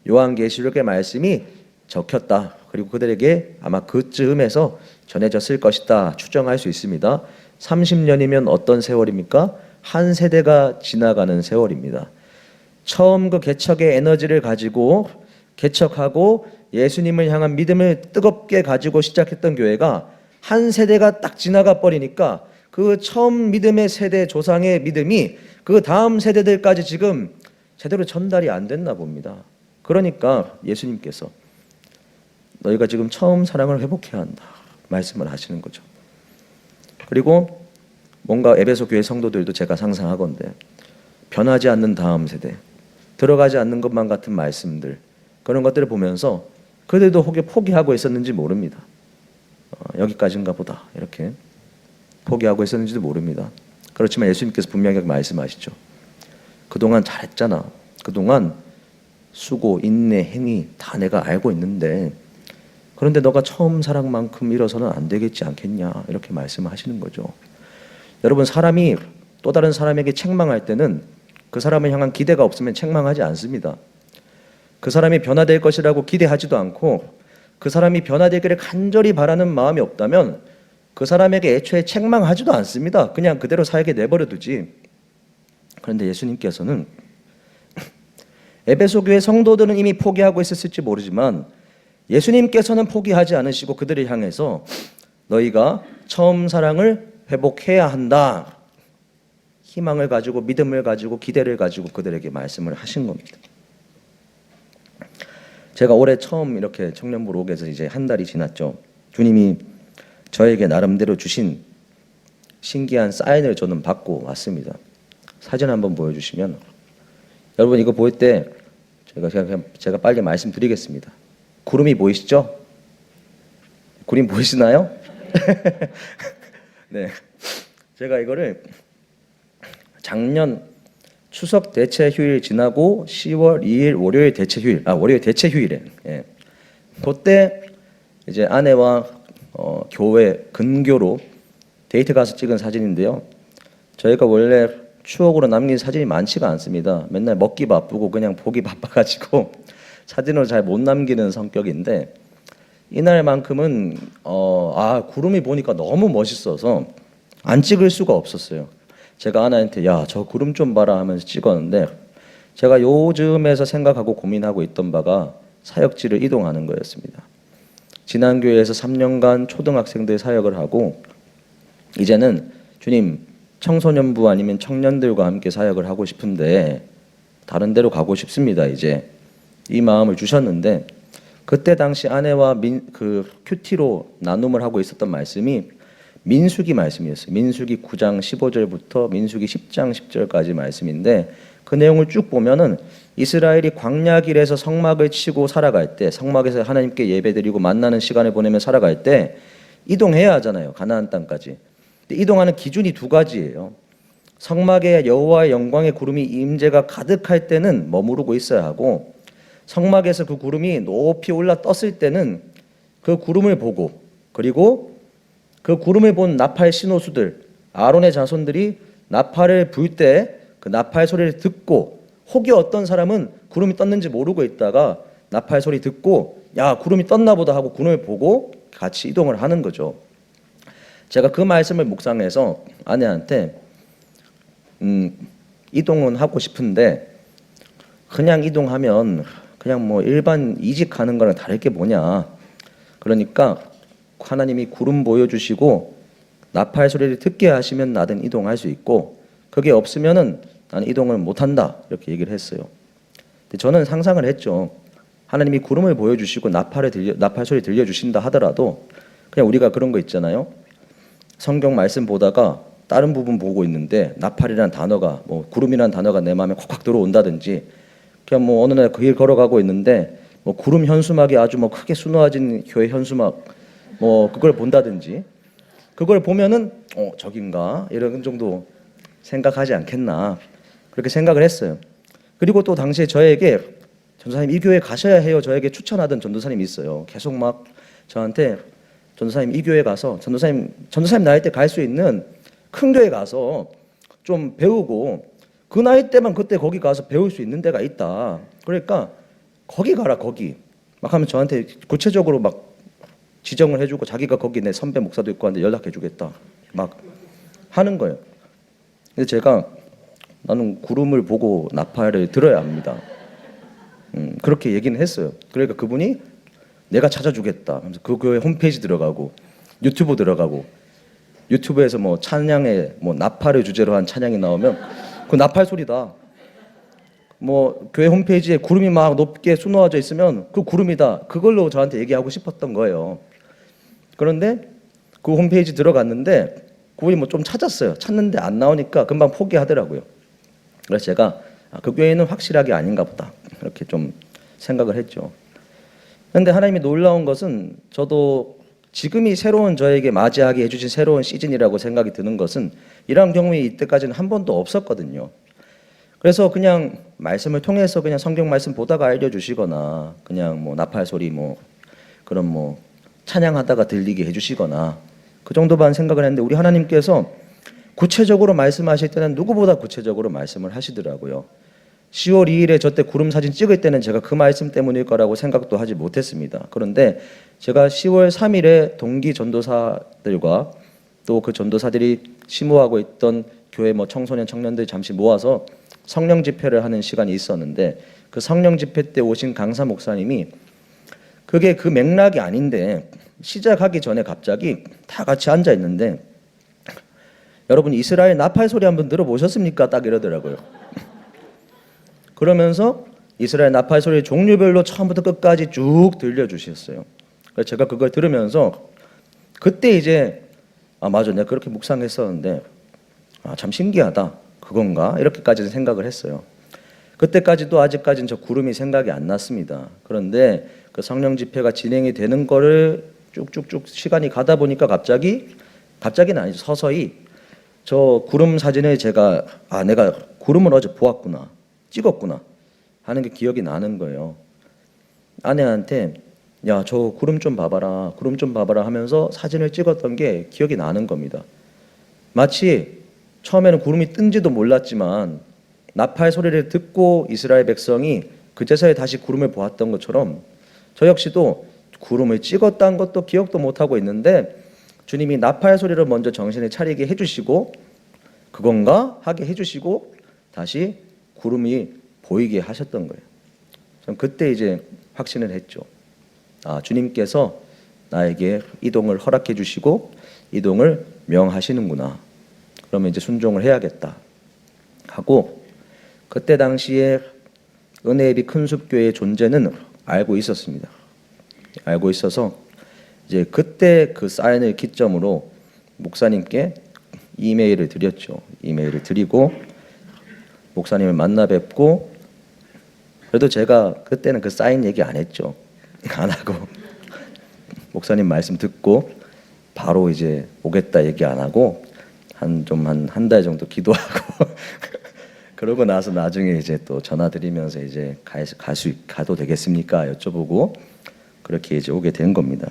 요한계시록의 말씀이 적혔다. 그리고 그들에게 아마 그쯤에서 전해졌을 것이다 추정할 수 있습니다. 30년이면 어떤 세월입니까? 한 세대가 지나가는 세월입니다. 처음 그 개척의 에너지를 가지고 개척하고 예수님을 향한 믿음을 뜨겁게 가지고 시작했던 교회가 한 세대가 딱 지나가 버리니까 그 처음 믿음의 세대 조상의 믿음이 그 다음 세대들까지 지금 제대로 전달이 안 됐나 봅니다. 그러니까 예수님께서 너희가 지금 처음 사랑을 회복해야 한다 말씀을 하시는 거죠. 그리고 뭔가 에베소 교회 성도들도 제가 상상하건대 변하지 않는 다음 세대, 들어가지 않는 것만 같은 말씀들, 그런 것들을 보면서 그들도 혹여 포기하고 있었는지 모릅니다. 여기까지인가 보다 이렇게 포기하고 있었는지도 모릅니다. 그렇지만 예수님께서 분명하게 말씀하시죠. 그동안 잘했잖아. 그동안 수고, 인내, 행위 다 내가 알고 있는데 그런데 너가 처음 사랑만큼 잃어서는 안 되겠지 않겠냐 이렇게 말씀하시는 거죠. 여러분, 사람이 또 다른 사람에게 책망할 때는 그 사람을 향한 기대가 없으면 책망하지 않습니다. 그 사람이 변화될 것이라고 기대하지도 않고 그 사람이 변화되기를 간절히 바라는 마음이 없다면 그 사람에게 애초에 책망하지도 않습니다. 그냥 그대로 살게 내버려 두지. 그런데 예수님께서는 에베소 교회 성도들은 이미 포기하고 있었을지 모르지만 예수님께서는 포기하지 않으시고 그들을 향해서 너희가 처음 사랑을 회복해야 한다. 희망을 가지고 믿음을 가지고 기대를 가지고 그들에게 말씀을 하신 겁니다. 제가 올해 처음 이렇게 청년부로 오게 해서 이제 한 달이 지났죠. 주님이 저에게 나름대로 주신 신기한 사인을 저는 받고 왔습니다. 사진 한번 보여주시면, 여러분 이거 보일 때 제가 빨리 말씀드리겠습니다. 구름이 보이시죠? 구름 보이시나요? 네, 제가 이거를 작년 추석 대체 휴일 지나고 10월 2일 월요일 대체 휴일, 월요일 대체 휴일에, 예, 그때 이제 아내와 교회 근교로 데이트 가서 찍은 사진인데요. 저희가 원래 추억으로 남긴 사진이 많지가 않습니다. 맨날 먹기 바쁘고 그냥 보기 바빠가지고 사진을 잘 못 남기는 성격인데 이날만큼은 구름이 보니까 너무 멋있어서 안 찍을 수가 없었어요. 제가 아내한테 야, 저 구름 좀 봐라 하면서 찍었는데 제가 요즘에서 생각하고 고민하고 있던 바가 사역지를 이동하는 거였습니다. 지난 교회에서 3년간 초등학생들 사역을 하고 이제는 주님 청소년부 아니면 청년들과 함께 사역을 하고 싶은데 다른 데로 가고 싶습니다. 이제 이 마음을 주셨는데 그때 당시 아내와 큐티로 나눔을 하고 있었던 말씀이 민수기 말씀이었어요. 민수기 9장 15절부터 민수기 10장 10절까지 말씀인데 그 내용을 쭉 보면은 이스라엘이 광야길에서 성막을 치고 살아갈 때, 성막에서 하나님께 예배드리고 만나는 시간을 보내며 살아갈 때 이동해야 하잖아요. 가나안 땅까지. 근데 이동하는 기준이 두 가지예요. 성막에 여호와의 영광의 구름이 임재가 가득할 때는 머무르고 있어야 하고 성막에서 그 구름이 높이 올라 떴을 때는 그 구름을 보고 그리고 그 구름을 본 나팔 신호수들, 아론의 자손들이 나팔을 불 때 그 나팔 소리를 듣고 혹여 어떤 사람은 구름이 떴는지 모르고 있다가 나팔 소리 듣고 야, 구름이 떴나 보다 하고 구름을 보고 같이 이동을 하는 거죠. 제가 그 말씀을 묵상해서 아내한테 이동은 하고 싶은데 그냥 이동하면 그냥 뭐 일반 이직하는 거랑 다를 게 뭐냐. 그러니까 하나님이 구름 보여주시고 나팔 소리를 듣게 하시면 나는 이동할 수 있고 그게 없으면은 나는 이동을 못한다 이렇게 얘기를 했어요. 근데 저는 상상을 했죠. 하나님이 구름을 보여주시고 나팔 소리 들려주신다 하더라도 그냥 우리가 그런 거 있잖아요. 성경 말씀 보다가 다른 부분 보고 있는데 나팔이라는 단어가 뭐 구름이라는 단어가 내 마음에 콱콱 들어온다든지 그냥 뭐 어느 날 그 길 걸어가고 있는데 뭐 구름 현수막이 아주 뭐 크게 수놓아진 교회 현수막 뭐 그걸 본다든지 그걸 보면은 저긴가 이런 정도 생각하지 않겠나 그렇게 생각을 했어요. 그리고 또 당시에 저에게 전도사님 이 교회 가셔야 해요 저에게 추천하던 전도사님이 있어요. 계속 막 저한테 전도사님 이 교회 가서 전도사님 나이 때 갈 수 있는 큰 교회 가서 좀 배우고 그 나이 때만 그때 거기 가서 배울 수 있는 데가 있다. 그러니까 거기 가라 거기 막 하면 저한테 구체적으로 막 지정을 해주고 자기가 거기 내 선배 목사도 있고 한데 연락해주겠다 막 하는 거예요. 근데 제가 나는 구름을 보고 나팔을 들어야 합니다. 그렇게 얘기는 했어요. 그러니까 그분이 내가 찾아주겠다 하면서 그 교회 홈페이지 들어가고 유튜브 들어가고 유튜브에서 뭐 찬양에 뭐 나팔을 주제로 한 찬양이 나오면 그 나팔 소리다. 뭐 교회 홈페이지에 구름이 막 높게 수놓아져 있으면 그 구름이다. 그걸로 저한테 얘기하고 싶었던 거예요. 그런데 그 홈페이지 들어갔는데 그분이 뭐 좀 찾았어요. 찾는데 안 나오니까 금방 포기하더라고요. 그래서 제가 그 교회는 확실하게 아닌가 보다 이렇게 좀 생각을 했죠. 그런데 하나님이 놀라운 것은 저도 지금이 새로운 저에게 맞이하게 해주신 새로운 시즌이라고 생각이 드는 것은 이런 경험이 이때까지는 한 번도 없었거든요. 그래서 그냥 말씀을 통해서 그냥 성경 말씀 보다가 알려주시거나 그냥 뭐 나팔 소리 뭐 그런 뭐 찬양하다가 들리게 해주시거나 그 정도만 생각을 했는데 우리 하나님께서 구체적으로 말씀하실 때는 누구보다 구체적으로 말씀을 하시더라고요. 10월 2일에 저 때 구름 사진 찍을 때는 제가 그 말씀 때문일 거라고 생각도 하지 못했습니다. 그런데 제가 10월 3일에 동기 전도사들과 또 그 전도사들이 심호하고 있던 교회 뭐 청소년 청년들 잠시 모아서 성령 집회를 하는 시간이 있었는데 그 성령 집회 때 오신 강사 목사님이 그게 그 맥락이 아닌데 시작하기 전에 갑자기 다 같이 앉아 있는데 여러분 이스라엘 나팔 소리 한번 들어보셨습니까? 딱 이러더라고요. 그러면서 이스라엘 나팔 소리 종류별로 처음부터 끝까지 쭉 들려주셨어요. 그래서 제가 그걸 들으면서 그때 이제 맞아 내가 그렇게 묵상했었는데 참 신기하다 그건가 이렇게까지는 생각을 했어요. 그때까지도 아직까지는 저 구름이 생각이 안 났습니다. 그런데 그 성령 집회가 진행이 되는 거를 쭉쭉쭉 시간이 가다 보니까 갑자기는 아니죠. 서서히 저 구름 사진을 제가 내가 구름을 어제 보았구나 찍었구나 하는 게 기억이 나는 거예요. 아내한테 야 저 구름 좀 봐봐라 구름 좀 봐봐라 하면서 사진을 찍었던 게 기억이 나는 겁니다. 마치 처음에는 구름이 뜬지도 몰랐지만 나팔 소리를 듣고 이스라엘 백성이 그제서야 다시 구름을 보았던 것처럼 저 역시도 구름을 찍었다는 것도 기억도 못하고 있는데 주님이 나팔 소리를 먼저 정신을 차리게 해주시고 그건가 하게 해주시고 다시 구름이 보이게 하셨던 거예요. 전 그때 이제 확신을 했죠. 주님께서 나에게 이동을 허락해 주시고 이동을 명하시는구나. 그러면 이제 순종을 해야겠다 하고 그때 당시에 은혜예비 큰숲교회의 존재는 알고 있었습니다. 알고 있어서 이제 그때 그 사인을 기점으로 목사님께 이메일을 드렸죠. 이메일을 드리고 목사님을 만나 뵙고 그래도 제가 그때는 그 사인 얘기 안 했죠. 안 하고 목사님 말씀 듣고 바로 이제 오겠다 얘기 안 하고 한 달 정도 기도하고 그러고 나서 나중에 이제 또 전화 드리면서 이제 가도 되겠습니까? 여쭤보고 그렇게 이제 오게 된 겁니다.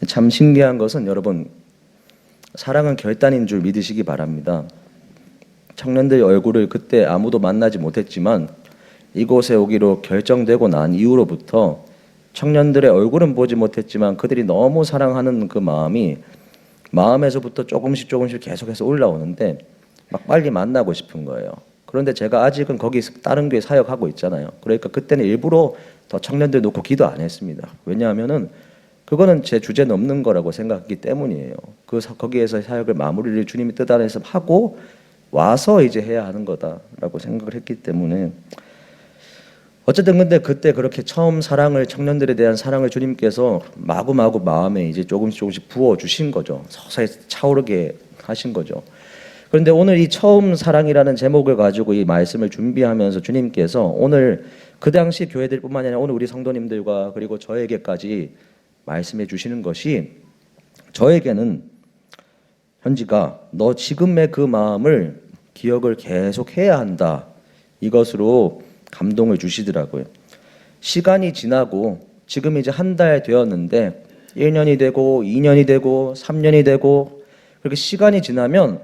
참 신기한 것은 여러분 사랑은 결단인 줄 믿으시기 바랍니다. 청년들 얼굴을 그때 아무도 만나지 못했지만 이곳에 오기로 결정되고 난 이후로부터 청년들의 얼굴은 보지 못했지만 그들이 너무 사랑하는 그 마음에서부터 조금씩 계속해서 올라오는데 막 빨리 만나고 싶은 거예요. 그런데 제가 아직은 거기 다른 교회 사역하고 있잖아요. 그러니까 그때는 일부러 더 청년들 놓고 기도 안 했습니다. 왜냐하면은 그거는 제 주제 넘는 거라고 생각했기 때문이에요. 거기에서 사역을 마무리를 주님이 뜻 안에서 하고 와서 이제 해야 하는 거다라고 생각을 했기 때문에 어쨌든 근데 그때 그렇게 처음 청년들에 대한 사랑을 주님께서 마구마구 마음에 이제 조금씩 부어 주신 거죠. 서서히 차오르게 하신 거죠. 그런데 오늘 이 처음 사랑이라는 제목을 가지고 이 말씀을 준비하면서 주님께서 오늘 그 당시 교회들뿐만 아니라 오늘 우리 성도님들과 그리고 저에게까지 말씀해 주시는 것이 저에게는 현지가 너 지금의 그 마음을 기억을 계속 해야 한다. 이것으로 감동을 주시더라고요. 시간이 지나고 지금 이제 한 달 되었는데 1년이 되고 2년이 되고 3년이 되고 그렇게 시간이 지나면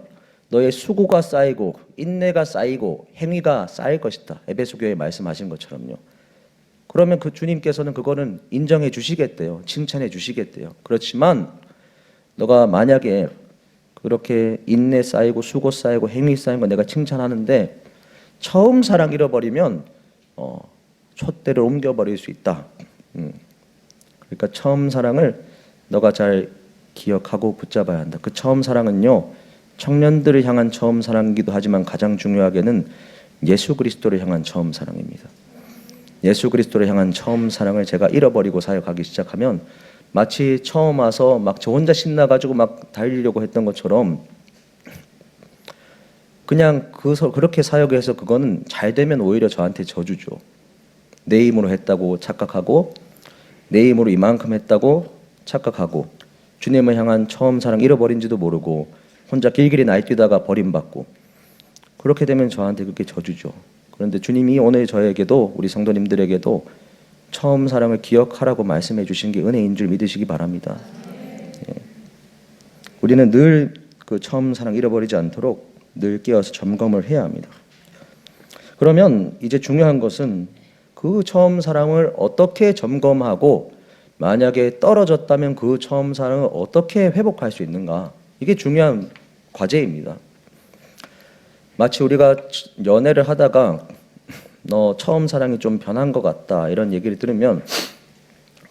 너의 수고가 쌓이고 인내가 쌓이고 행위가 쌓일 것이다. 에베소 교회에 말씀하신 것처럼요. 그러면 그 주님께서는 그거는 인정해 주시겠대요. 칭찬해 주시겠대요. 그렇지만 너가 만약에 그렇게 인내 쌓이고 수고 쌓이고 행위 쌓인 거 내가 칭찬하는데 처음 사랑 잃어버리면 촛대를 옮겨버릴 수 있다. 그러니까 처음 사랑을 너가 잘 기억하고 붙잡아야 한다. 그 처음 사랑은요. 청년들을 향한 처음 사랑이기도 하지만 가장 중요하게는 예수 그리스도를 향한 처음 사랑입니다. 예수 그리스도를 향한 처음 사랑을 제가 잃어버리고 사역하기 시작하면 마치 처음 와서 막 저 혼자 신나가지고 막 달리려고 했던 것처럼 그냥 그렇게 사역을 해서 그거는 잘 되면 오히려 저한테 저주죠. 내 힘으로 했다고 착각하고 내 힘으로 이만큼 했다고 착각하고 주님을 향한 처음 사랑 잃어버린지도 모르고 혼자 길길이 날뛰다가 버림받고, 그렇게 되면 저한테 그게 저주죠. 그런데 주님이 오늘 저에게도, 우리 성도님들에게도 처음 사랑을 기억하라고 말씀해 주신 게 은혜인 줄 믿으시기 바랍니다. 예. 우리는 늘 그 처음 사랑 잃어버리지 않도록 늘 깨어서 점검을 해야 합니다. 그러면 이제 중요한 것은 그 처음 사랑을 어떻게 점검하고, 만약에 떨어졌다면 그 처음 사랑을 어떻게 회복할 수 있는가, 이게 중요한 과제입니다. 마치 우리가 연애를 하다가 너 처음 사랑이 좀 변한 것 같다 이런 얘기를 들으면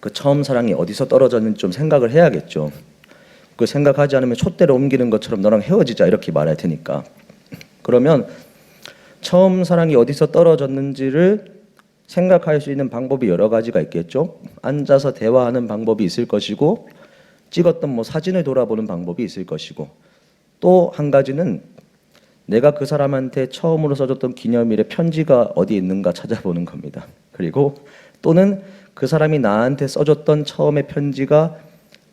그 처음 사랑이 어디서 떨어졌는지 좀 생각을 해야겠죠. 그 생각하지 않으면 촛대를 옮기는 것처럼 너랑 헤어지자 이렇게 말할 테니까. 그러면 처음 사랑이 어디서 떨어졌는지를 생각할 수 있는 방법이 여러 가지가 있겠죠. 앉아서 대화하는 방법이 있을 것이고, 찍었던 뭐 사진을 돌아보는 방법이 있을 것이고, 또 한 가지는 내가 그 사람한테 처음으로 써줬던 기념일에 편지가 어디 있는가 찾아보는 겁니다. 그리고 또는 그 사람이 나한테 써줬던 처음의 편지가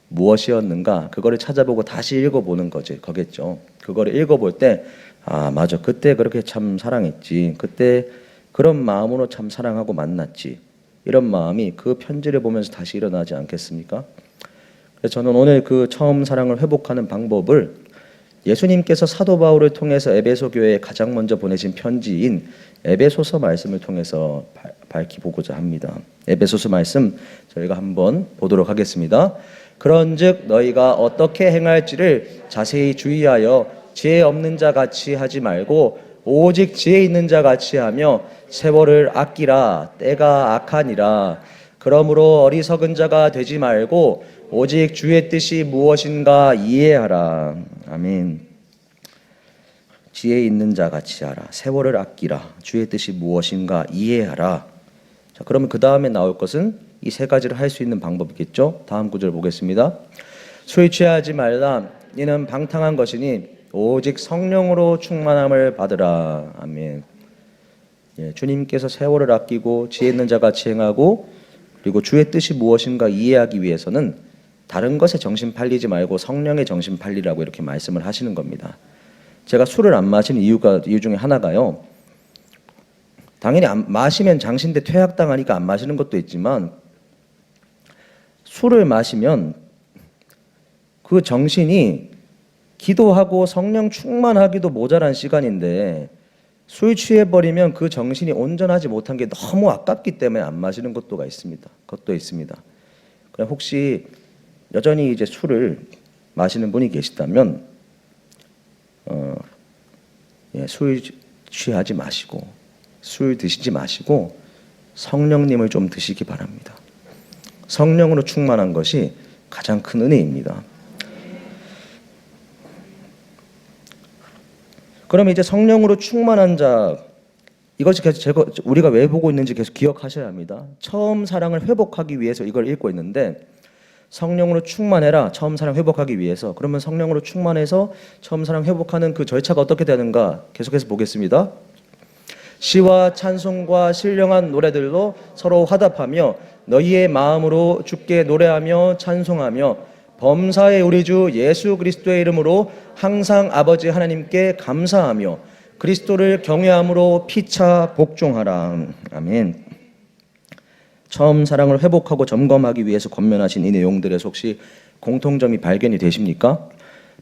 무엇이었는가, 그거를 찾아보고 다시 읽어보는 거겠죠. 그거를 읽어볼 때, 아 맞아, 그때 그렇게 참 사랑했지, 그때 그런 마음으로 참 사랑하고 만났지, 이런 마음이 그 편지를 보면서 다시 일어나지 않겠습니까? 그래서 저는 오늘 그 처음 사랑을 회복하는 방법을 예수님께서 사도 바울을 통해서 에베소 교회에 가장 먼저 보내신 편지인 에베소서 말씀을 통해서 밝히보고자 합니다. 에베소서 말씀 저희가 한번 보도록 하겠습니다. 그런즉 너희가 어떻게 행할지를 자세히 주의하여 지혜 없는 자 같이 하지 말고 오직 지혜 있는 자 같이 하며 세월을 아끼라. 때가 악하니라. 그러므로 어리석은 자가 되지 말고 오직 주의 뜻이 무엇인가 이해하라. 아멘. 지혜 있는 자 같이 하라. 세월을 아끼라. 주의 뜻이 무엇인가 이해하라. 자, 그러면 그 다음에 나올 것은 이 세 가지를 할 수 있는 방법이겠죠. 다음 구절 보겠습니다. 술 취하지 말라. 이는 방탕한 것이니 오직 성령으로 충만함을 받으라. 아멘. 예, 주님께서 세월을 아끼고 지혜 있는 자 같이 행하고, 그리고 주의 뜻이 무엇인가 이해하기 위해서는 다른 것에 정신 팔리지 말고 성령의 정신 팔리라고 이렇게 말씀을 하시는 겁니다. 제가 술을 안 마시는 이유 중에 하나가요, 당연히 마시면 장신대 퇴학당하니까 안 마시는 것도 있지만, 술을 마시면 그 정신이 기도하고 성령 충만하기도 모자란 시간인데, 술 취해버리면 그 정신이 온전하지 못한 게 너무 아깝기 때문에 안 마시는 것도 있습니다. 그럼 혹시 여전히 이제 술을 마시는 분이 계시다면 술 취하지 마시고, 술 드시지 마시고 성령님을 좀 드시기 바랍니다. 성령으로 충만한 것이 가장 큰 은혜입니다. 그러면 이제 성령으로 충만한 자, 이것이 계속 우리가 왜 보고 있는지 계속 기억하셔야 합니다. 처음 사랑을 회복하기 위해서 이걸 읽고 있는데, 성령으로 충만해라. 처음 사랑 회복하기 위해서. 그러면 성령으로 충만해서 처음 사랑 회복하는 그 절차가 어떻게 되는가 계속해서 보겠습니다. 시와 찬송과 신령한 노래들로 서로 화답하며 너희의 마음으로 주께 노래하며 찬송하며 범사의 우리 주 예수 그리스도의 이름으로 항상 아버지 하나님께 감사하며 그리스도를 경외함으로 피차 복종하라. 아멘. 처음 사랑을 회복하고 점검하기 위해서 권면하신 이 내용들에서 혹시 공통점이 발견이 되십니까?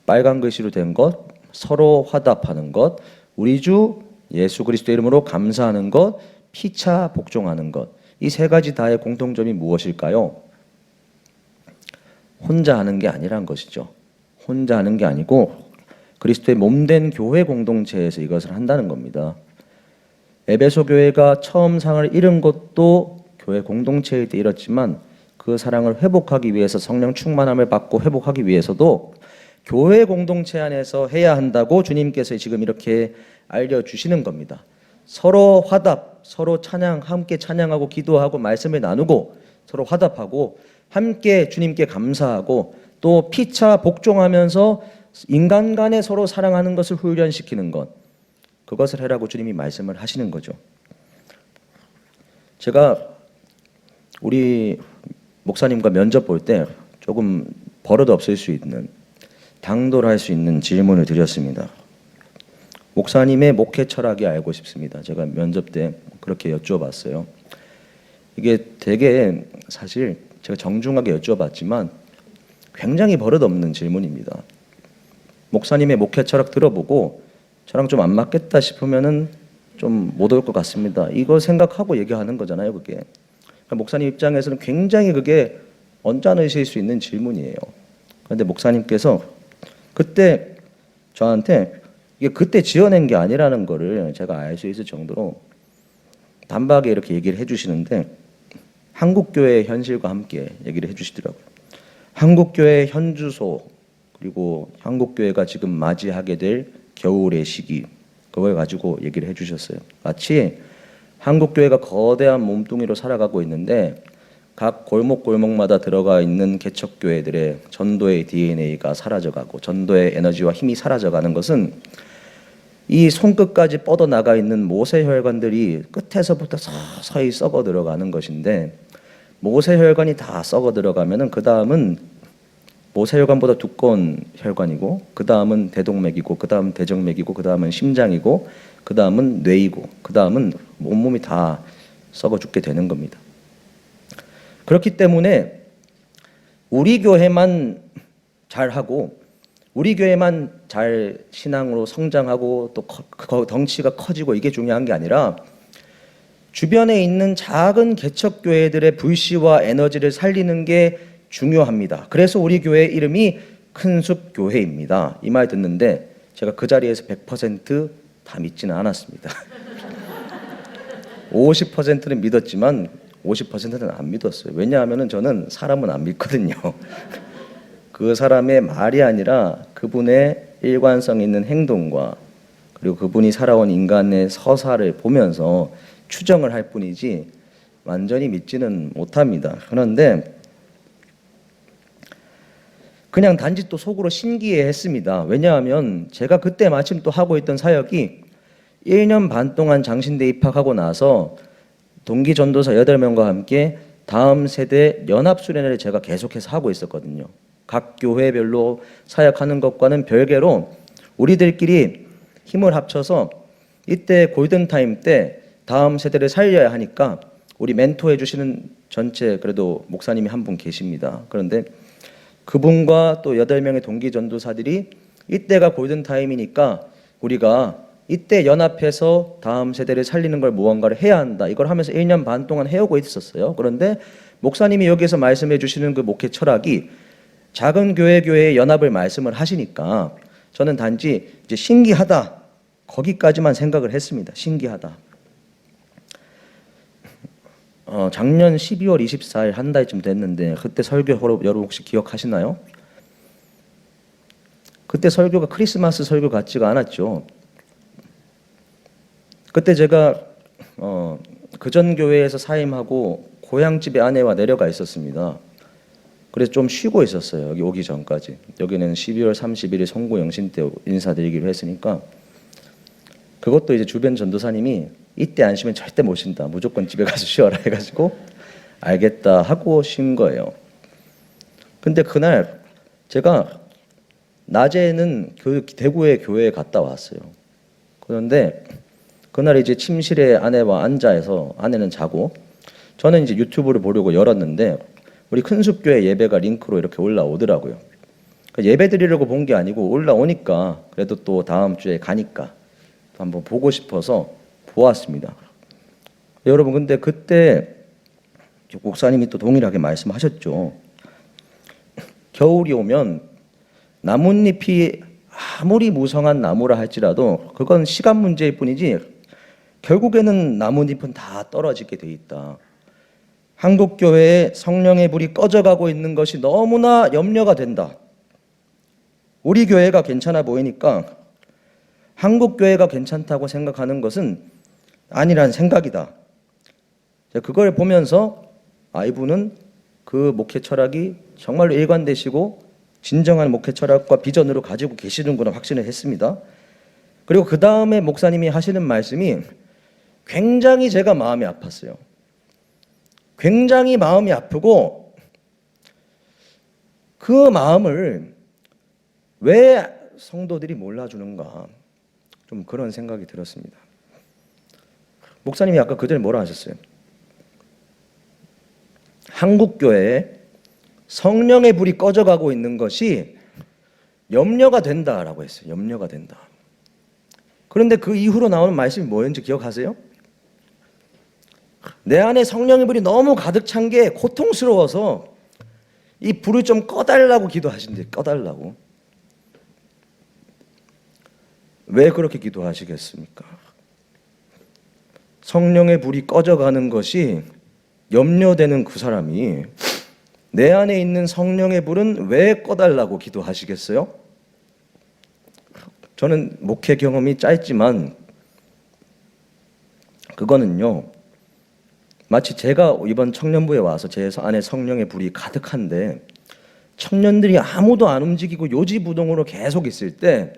빨간 글씨로 된 것, 서로 화답하는 것, 우리 주 예수 그리스도 이름으로 감사하는 것, 피차 복종하는 것. 이 세 가지 다의 공통점이 무엇일까요? 혼자 하는 게 아니란 것이죠. 혼자 하는 게 아니고 그리스도의 몸된 교회 공동체에서 이것을 한다는 겁니다. 에베소 교회가 처음 사랑을 잃은 것도 교회 공동체일 때 잃었지만, 그 사랑을 회복하기 위해서 성령 충만함을 받고 회복하기 위해서도 교회 공동체 안에서 해야 한다고 주님께서 지금 이렇게 알려주시는 겁니다. 서로 화답, 서로 찬양, 함께 찬양하고 기도하고 말씀을 나누고 서로 화답하고 함께 주님께 감사하고 또 피차 복종하면서 인간 간에 서로 사랑하는 것을 훈련시키는 것, 그것을 해라고 주님이 말씀을 하시는 거죠. 제가 우리 목사님과 면접 볼 때 조금 버릇 없을 수 있는, 당돌할 수 있는 질문을 드렸습니다. 목사님의 목회 철학이 알고 싶습니다. 제가 면접 때 그렇게 여쭈어봤어요. 이게 되게 사실 제가 정중하게 여쭈어봤지만 굉장히 버릇없는 질문입니다. 목사님의 목회 철학 들어보고 저랑 좀 안 맞겠다 싶으면은 좀 못 올 것 같습니다. 이거 생각하고 얘기하는 거잖아요, 그게. 그러니까 목사님 입장에서는 굉장히 그게 언짢으실 수 있는 질문이에요. 그런데 목사님께서 그때 저한테 이게 그때 지어낸 게 아니라는 거를 제가 알 수 있을 정도로 단박에 이렇게 얘기를 해주시는데, 한국교회의 현실과 함께 얘기를 해주시더라고요. 한국교회의 현주소, 그리고 한국교회가 지금 맞이하게 될 겨울의 시기, 그걸 가지고 얘기를 해주셨어요. 마치 한국교회가 거대한 몸뚱이로 살아가고 있는데 각 골목골목마다 들어가 있는 개척교회들의 전도의 DNA가 사라져가고 전도의 에너지와 힘이 사라져가는 것은 이 손끝까지 뻗어나가 있는 모세혈관들이 끝에서부터 서서히 썩어 들어가는 것인데, 모세혈관이 다 썩어 들어가면은 그 다음은 모세혈관보다 두꺼운 혈관이고, 그 다음은 대동맥이고, 그 다음 대정맥이고, 그 다음은 심장이고, 그 다음은 뇌이고, 그 다음은 온몸이 다 썩어 죽게 되는 겁니다. 그렇기 때문에 우리 교회만 잘하고 우리 교회만 잘 신앙으로 성장하고 또 덩치가 커지고 이게 중요한 게 아니라 주변에 있는 작은 개척교회들의 불씨와 에너지를 살리는 게 중요합니다. 그래서 우리 교회 이름이 큰숲교회입니다. 이 말 듣는데 제가 그 자리에서 100% 다 믿지는 않았습니다. 50%는 믿었지만 50%는 안 믿었어요. 왜냐하면 저는 사람은 안 믿거든요. 그 사람의 말이 아니라 그분의 일관성 있는 행동과 그리고 그분이 살아온 인간의 서사를 보면서 추정을 할 뿐이지 완전히 믿지는 못합니다. 그런데 그냥 단지 또 속으로 신기해했습니다. 왜냐하면 제가 그때 마침 또 하고 있던 사역이 1년 반 동안 장신대 입학하고 나서 동기 전도사 8명과 함께 다음 세대 연합수련회를 제가 계속해서 하고 있었거든요. 각 교회별로 사역하는 것과는 별개로 우리들끼리 힘을 합쳐서 이때 골든타임 때 다음 세대를 살려야 하니까 우리 멘토해 주시는 전체 그래도 목사님이 한 분 계십니다. 그런데 그분과 또 8명의 동기 전도사들이 이때가 골든타임이니까 우리가 이때 연합해서 다음 세대를 살리는 걸 무언가를 해야 한다. 이걸 하면서 1년 반 동안 해오고 있었어요. 그런데 목사님이 여기서 말씀해 주시는 그 목회 철학이 작은 교회의 연합을 말씀을 하시니까 저는 단지 이제 신기하다. 거기까지만 생각을 했습니다. 신기하다. 작년 12월 24일 한 달쯤 됐는데 그때 설교 여러분 혹시 기억하시나요? 그때 설교가 크리스마스 설교 같지가 않았죠. 그때 제가 그전 교회에서 사임하고 고향집에 아내와 내려가 있었습니다. 그래서 좀 쉬고 있었어요. 여기 오기 전까지. 여기는 12월 31일 송구영신 때 인사드리기로 했으니까. 그것도 이제 주변 전도사님이 이때 안 쉬면 절대 못 쉰다. 무조건 집에 가서 쉬어라 해가지고 알겠다 하고 쉰 거예요. 근데 그날 제가 낮에는 대구의 교회에 갔다 왔어요. 그런데 그날 이제 침실에 아내와 앉아서 아내는 자고 저는 이제 유튜브를 보려고 열었는데 우리 큰숲교회 예배가 링크로 이렇게 올라오더라고요. 예배 드리려고 본 게 아니고 올라오니까 그래도 또 다음 주에 가니까 한번 보고 싶어서 보았습니다. 여러분 근데 그때 목사님이 또 동일하게 말씀하셨죠. 겨울이 오면 나뭇잎이 아무리 무성한 나무라 할지라도 그건 시간 문제일 뿐이지 결국에는 나뭇잎은 다 떨어지게 돼 있다. 한국교회에 성령의 불이 꺼져가고 있는 것이 너무나 염려가 된다. 우리 교회가 괜찮아 보이니까 한국교회가 괜찮다고 생각하는 것은 아니란 생각이다. 그걸 보면서 이분은 그 목회 철학이 정말로 일관되시고 진정한 목회 철학과 비전으로 가지고 계시는구나 확신을 했습니다. 그리고 그 다음에 목사님이 하시는 말씀이 굉장히 제가 마음이 아팠어요. 굉장히 마음이 아프고 그 마음을 왜 성도들이 몰라주는가, 좀 그런 생각이 들었습니다. 목사님이 아까 그 전에 뭐라 하셨어요? 한국교회에 성령의 불이 꺼져가고 있는 것이 염려가 된다라고 했어요. 염려가 된다. 그런데 그 이후로 나오는 말씀이 뭐였는지 기억하세요? 내 안에 성령의 불이 너무 가득 찬 게 고통스러워서 이 불을 좀 꺼달라고 기도하신대. 꺼달라고. 왜 그렇게 기도하시겠습니까? 성령의 불이 꺼져가는 것이 염려되는 그 사람이 내 안에 있는 성령의 불은 왜 꺼달라고 기도하시겠어요? 저는 목회 경험이 짧지만 그거는요, 마치 제가 이번 청년부에 와서 제 안에 성령의 불이 가득한데 청년들이 아무도 안 움직이고 요지부동으로 계속 있을 때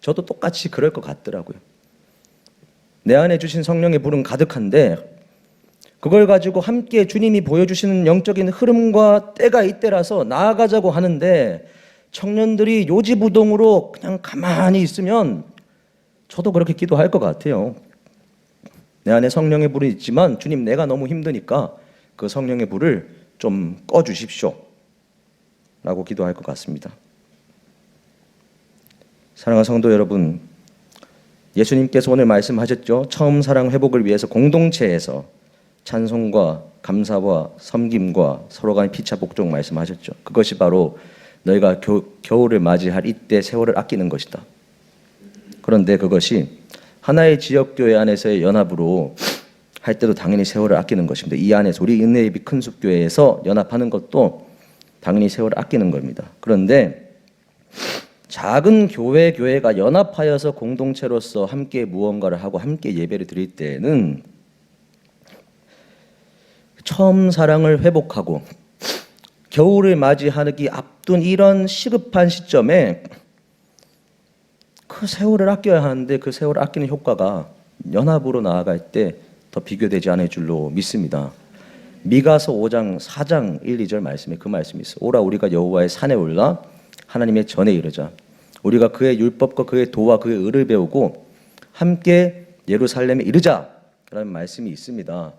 저도 똑같이 그럴 것 같더라고요. 내 안에 주신 성령의 불은 가득한데 그걸 가지고 함께 주님이 보여주시는 영적인 흐름과 때가 이때라서 나아가자고 하는데 청년들이 요지부동으로 그냥 가만히 있으면 저도 그렇게 기도할 것 같아요. 내 안에 성령의 불이 있지만 주님, 내가 너무 힘드니까 그 성령의 불을 좀 꺼주십시오 라고 기도할 것 같습니다. 사랑하는 성도 여러분, 예수님께서 오늘 말씀하셨죠. 처음 사랑 회복을 위해서 공동체에서 찬송과 감사와 섬김과 서로 간의 피차 복종 말씀하셨죠. 그것이 바로 너희가 겨울을 맞이할 이때 세월을 아끼는 것이다. 그런데 그것이 하나의 지역교회 안에서의 연합으로 할 때도 당연히 세월을 아끼는 것입니다. 이 안에서 우리 은혜의 빛 큰숲교회에서 연합하는 것도 당연히 세월을 아끼는 겁니다. 그런데 작은 교회가 연합하여서 공동체로서 함께 무언가를 하고 함께 예배를 드릴 때에는 처음 사랑을 회복하고 겨울을 맞이하기 앞둔 이런 시급한 시점에 그 세월을 아껴야 하는데 그 세월을 아끼는 효과가 연합으로 나아갈 때 더 비교되지 않을 줄로 믿습니다. 미가서 5장 4장 1, 2절 말씀에 그 말씀이 있어요. 오라 우리가 여호와의 산에 올라 하나님의 전에 이르자. 우리가 그의 율법과 그의 도와 그의 의를 배우고 함께 예루살렘에 이르자 라는 말씀이 있습니다.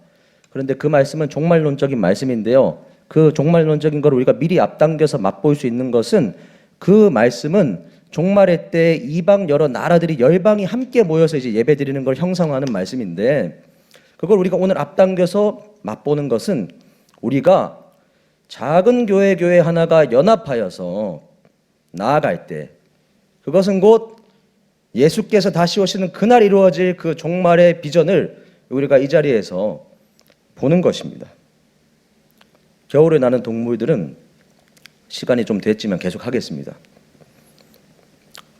그런데 그 말씀은 종말론적인 말씀인데요. 그 종말론적인 걸 우리가 미리 앞당겨서 맛볼 수 있는 것은 그 말씀은 종말의 때 이방 여러 나라들이 열방이 함께 모여서 이제 예배드리는 걸 형상화하는 말씀인데 그걸 우리가 오늘 앞당겨서 맛보는 것은 우리가 작은 교회 하나가 연합하여서 나아갈 때 그것은 곧 예수께서 다시 오시는 그날 이루어질 그 종말의 비전을 우리가 이 자리에서 보는 것입니다. 겨울에 나는 동물들은 시간이 좀 됐지만 계속 하겠습니다.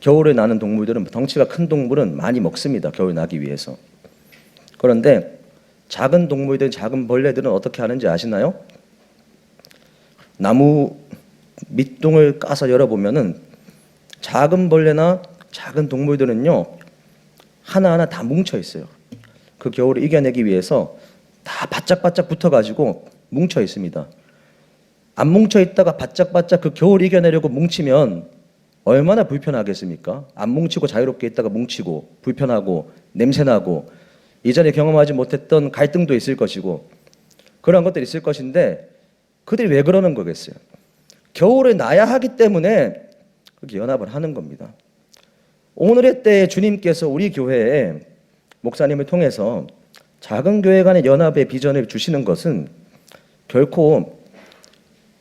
겨울에 나는 동물들은 덩치가 큰 동물은 많이 먹습니다. 겨울 나기 위해서. 그런데 작은 동물들, 작은 벌레들은 어떻게 하는지 아시나요? 나무 밑동을 까서 열어보면은 작은 벌레나 작은 동물들은요 하나하나 다 뭉쳐 있어요. 그 겨울을 이겨내기 위해서 다 바짝바짝 붙어가지고 뭉쳐 있습니다. 안 뭉쳐 있다가 바짝바짝 그 겨울 이겨내려고 뭉치면 얼마나 불편하겠습니까? 안 뭉치고 자유롭게 있다가 뭉치고 불편하고 냄새나고 이전에 경험하지 못했던 갈등도 있을 것이고 그런 것들이 있을 것인데 그들이 왜 그러는 거겠어요? 겨울에 나야 하기 때문에 그렇게 연합을 하는 겁니다. 오늘의 때에 주님께서 우리 교회에 목사님을 통해서 작은 교회 간의 연합의 비전을 주시는 것은 결코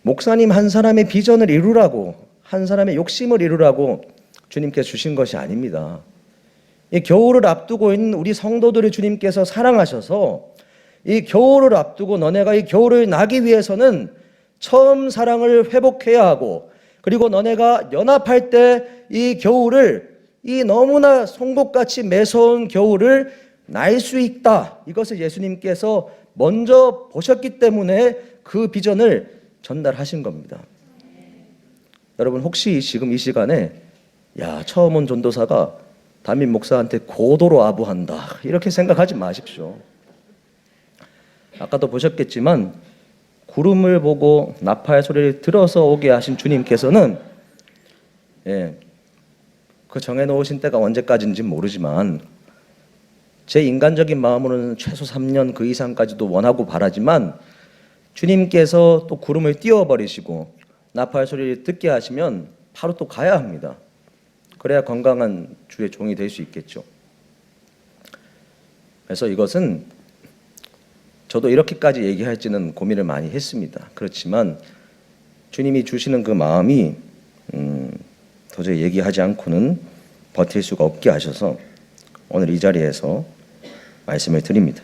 목사님 한 사람의 비전을 이루라고 한 사람의 욕심을 이루라고 주님께서 주신 것이 아닙니다. 이 겨울을 앞두고 있는 우리 성도들을 주님께서 사랑하셔서 이 겨울을 앞두고 너네가 이 겨울을 나기 위해서는 처음 사랑을 회복해야 하고 그리고 너네가 연합할 때 이 겨울을 이 너무나 송곳같이 매서운 겨울을 날 수 있다. 이것을 예수님께서 먼저 보셨기 때문에 그 비전을 전달하신 겁니다. 여러분 혹시 지금 이 시간에 처음 온 전도사가 담임 목사한테 고도로 아부한다 이렇게 생각하지 마십시오. 아까도 보셨겠지만 구름을 보고 나팔 소리를 들어서 오게 하신 주님께서는 그 정해놓으신 때가 언제까지인지 모르지만 제 인간적인 마음으로는 최소 3년 그 이상까지도 원하고 바라지만 주님께서 또 구름을 띄워버리시고 나팔 소리를 듣게 하시면 바로 또 가야 합니다. 그래야 건강한 주의 종이 될 수 있겠죠. 그래서 이것은 저도 이렇게까지 얘기할지는 고민을 많이 했습니다. 그렇지만 주님이 주시는 그 마음이 도저히 얘기하지 않고는 버틸 수가 없게 하셔서 오늘 이 자리에서 말씀을 드립니다.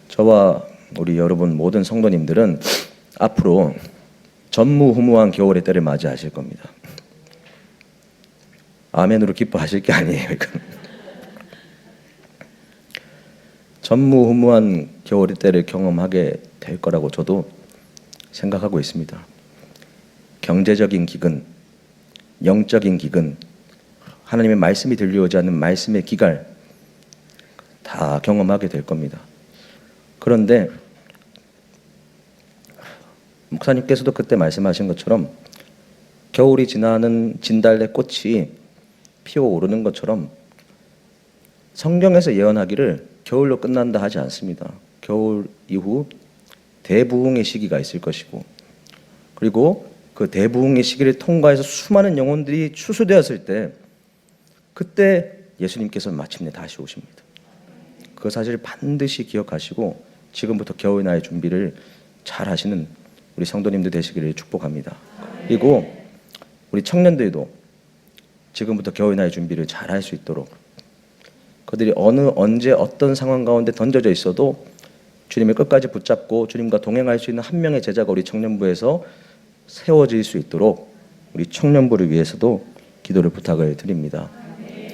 저와 우리 여러분 모든 성도님들은 앞으로 전무후무한 겨울의 때를 맞이하실 겁니다. 아멘으로 기뻐하실 게 아니에요. 이건. 전무후무한 겨울의 때를 경험하게 될 거라고 저도 생각하고 있습니다. 경제적인 기근, 영적인 기근, 하나님의 말씀이 들려오지 않는 말씀의 기갈 다 경험하게 될 겁니다. 그런데 목사님께서도 그때 말씀하신 것처럼 겨울이 지나는 진달래 꽃이 피어오르는 것처럼 성경에서 예언하기를 겨울로 끝난다 하지 않습니다. 겨울 이후 대부흥의 시기가 있을 것이고 그리고 그 대부흥의 시기를 통과해서 수많은 영혼들이 추수되었을 때 그때 예수님께서 마침내 다시 오십니다. 그 사실을 반드시 기억하시고 지금부터 겨울 나의 준비를 잘 하시는 우리 성도님들 되시기를 축복합니다. 그리고 우리 청년들도 지금부터 겨울 나의 준비를 잘 할 수 있도록 그들이 언제 어떤 상황 가운데 던져져 있어도 주님을 끝까지 붙잡고 주님과 동행할 수 있는 한 명의 제자가 우리 청년부에서 세워질 수 있도록 우리 청년부를 위해서도 기도를 부탁을 드립니다.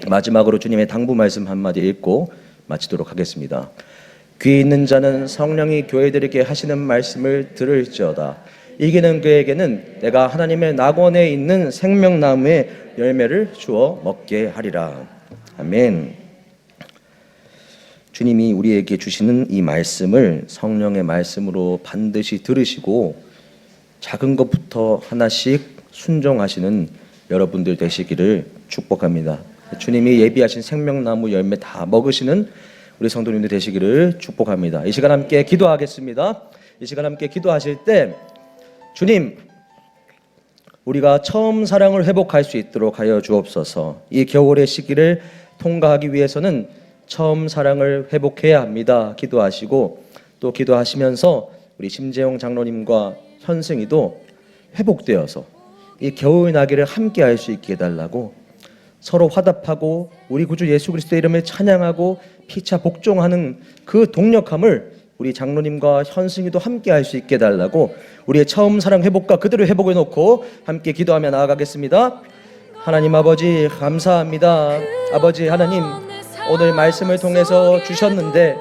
마지막으로 주님의 당부 말씀 한마디 읽고 마치도록 하겠습니다. 귀 있는 자는 성령이 교회들에게 하시는 말씀을 들을지어다. 이기는 그에게는 내가 하나님의 낙원에 있는 생명나무의 열매를 주어 먹게 하리라. 아멘. 주님이 우리에게 주시는 이 말씀을 성령의 말씀으로 반드시 들으시고 작은 것부터 하나씩 순종하시는 여러분들 되시기를 축복합니다. 주님이 예비하신 생명나무 열매 다 먹으시는 우리 성도님들 되시기를 축복합니다. 이 시간 함께 기도하겠습니다. 이 시간 함께 기도하실 때 주님, 우리가 처음 사랑을 회복할 수 있도록 하여 주옵소서. 이 겨울의 시기를 통과하기 위해서는 처음 사랑을 회복해야 합니다. 기도하시고 또 기도하시면서 우리 심재용 장로님과 현승이도 회복되어서 이 겨울 나기를 함께 할 수 있게 해달라고 서로 화답하고 우리 구주 예수 그리스도의 이름을 찬양하고 피차 복종하는 그 동력함을 우리 장로님과 현승이도 함께 할 수 있게 해달라고 우리의 처음 사랑 회복과 그들의 회복을 놓고 함께 기도하며 나아가겠습니다. 하나님 아버지 감사합니다. 아버지 하나님, 오늘 말씀을 통해서 주셨는데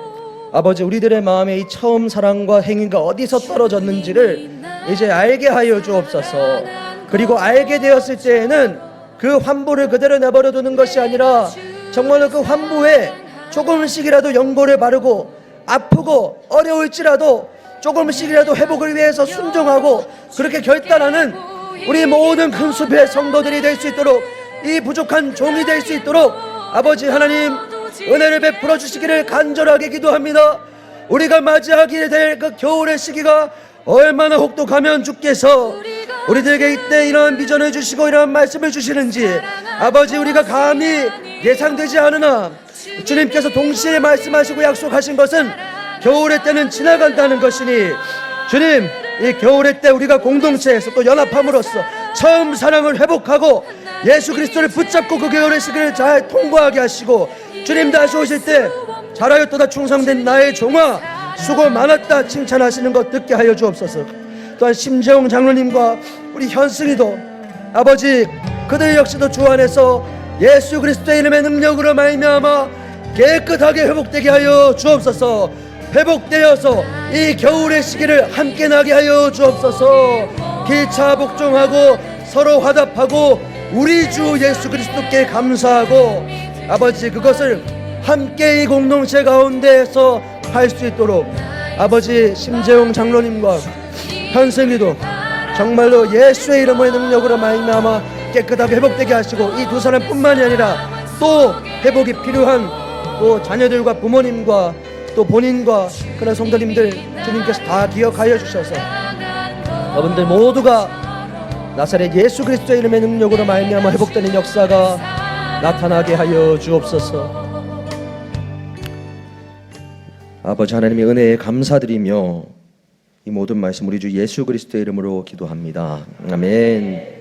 아버지, 우리들의 마음에 이 처음 사랑과 행위가 어디서 떨어졌는지를 이제 알게 하여 주옵소서. 그리고 알게 되었을 때에는 그 환부를 그대로 내버려 두는 것이 아니라 정말로 그 환부에 조금씩이라도 연고를 바르고 아프고 어려울지라도 조금씩이라도 회복을 위해서 순종하고 그렇게 결단하는 우리 모든 큰 숲의 성도들이 될 수 있도록, 이 부족한 종이 될 수 있도록 아버지 하나님 은혜를 베풀어 주시기를 간절하게 기도합니다. 우리가 맞이하게 될 그 겨울의 시기가 얼마나 혹독하면 주께서 우리들에게 이때 이러한 비전을 주시고 이러한 말씀을 주시는지 아버지 우리가 감히 예상되지 않으나 주님께서 동시에 말씀하시고 약속하신 것은 겨울의 때는 지나간다는 것이니 주님, 이 겨울의 때 우리가 공동체에서 또 연합함으로써 처음 사랑을 회복하고 예수 그리스도를 붙잡고 그 겨울의 시기를 잘 통과하게 하시고 주님 다시 오실 때 잘하였도다 충성된 나의 종아 수고 많았다 칭찬하시는 것 듣게 하여 주옵소서. 또한 심재용 장로님과 우리 현승이도 아버지 그들 역시도 주 안에서 예수 그리스도의 이름의 능력으로 말미암아 깨끗하게 회복되게 하여 주옵소서. 회복되어서 이 겨울의 시기를 함께 나게 하여 주옵소서. 기차 복종하고 서로 화답하고 우리 주 예수 그리스도께 감사하고 아버지 그것을 함께 이 공동체 가운데에서 할 수 있도록 아버지 심재용 장로님과 현승이도 정말로 예수의 이름의 능력으로 말미암아 깨끗하게 회복되게 하시고 이 두 사람뿐만이 아니라 또 회복이 필요한 또 자녀들과 부모님과 또 본인과 그런 성도님들 주님께서 다 기억하여 주셔서 여러분들 모두가 나사렛 예수 그리스도의 이름의 능력으로 말미암아 회복되는 역사가 나타나게 하여 주옵소서. 아버지 하나님의 은혜에 감사드리며 이 모든 말씀 우리 주 예수 그리스도의 이름으로 기도합니다. 아멘.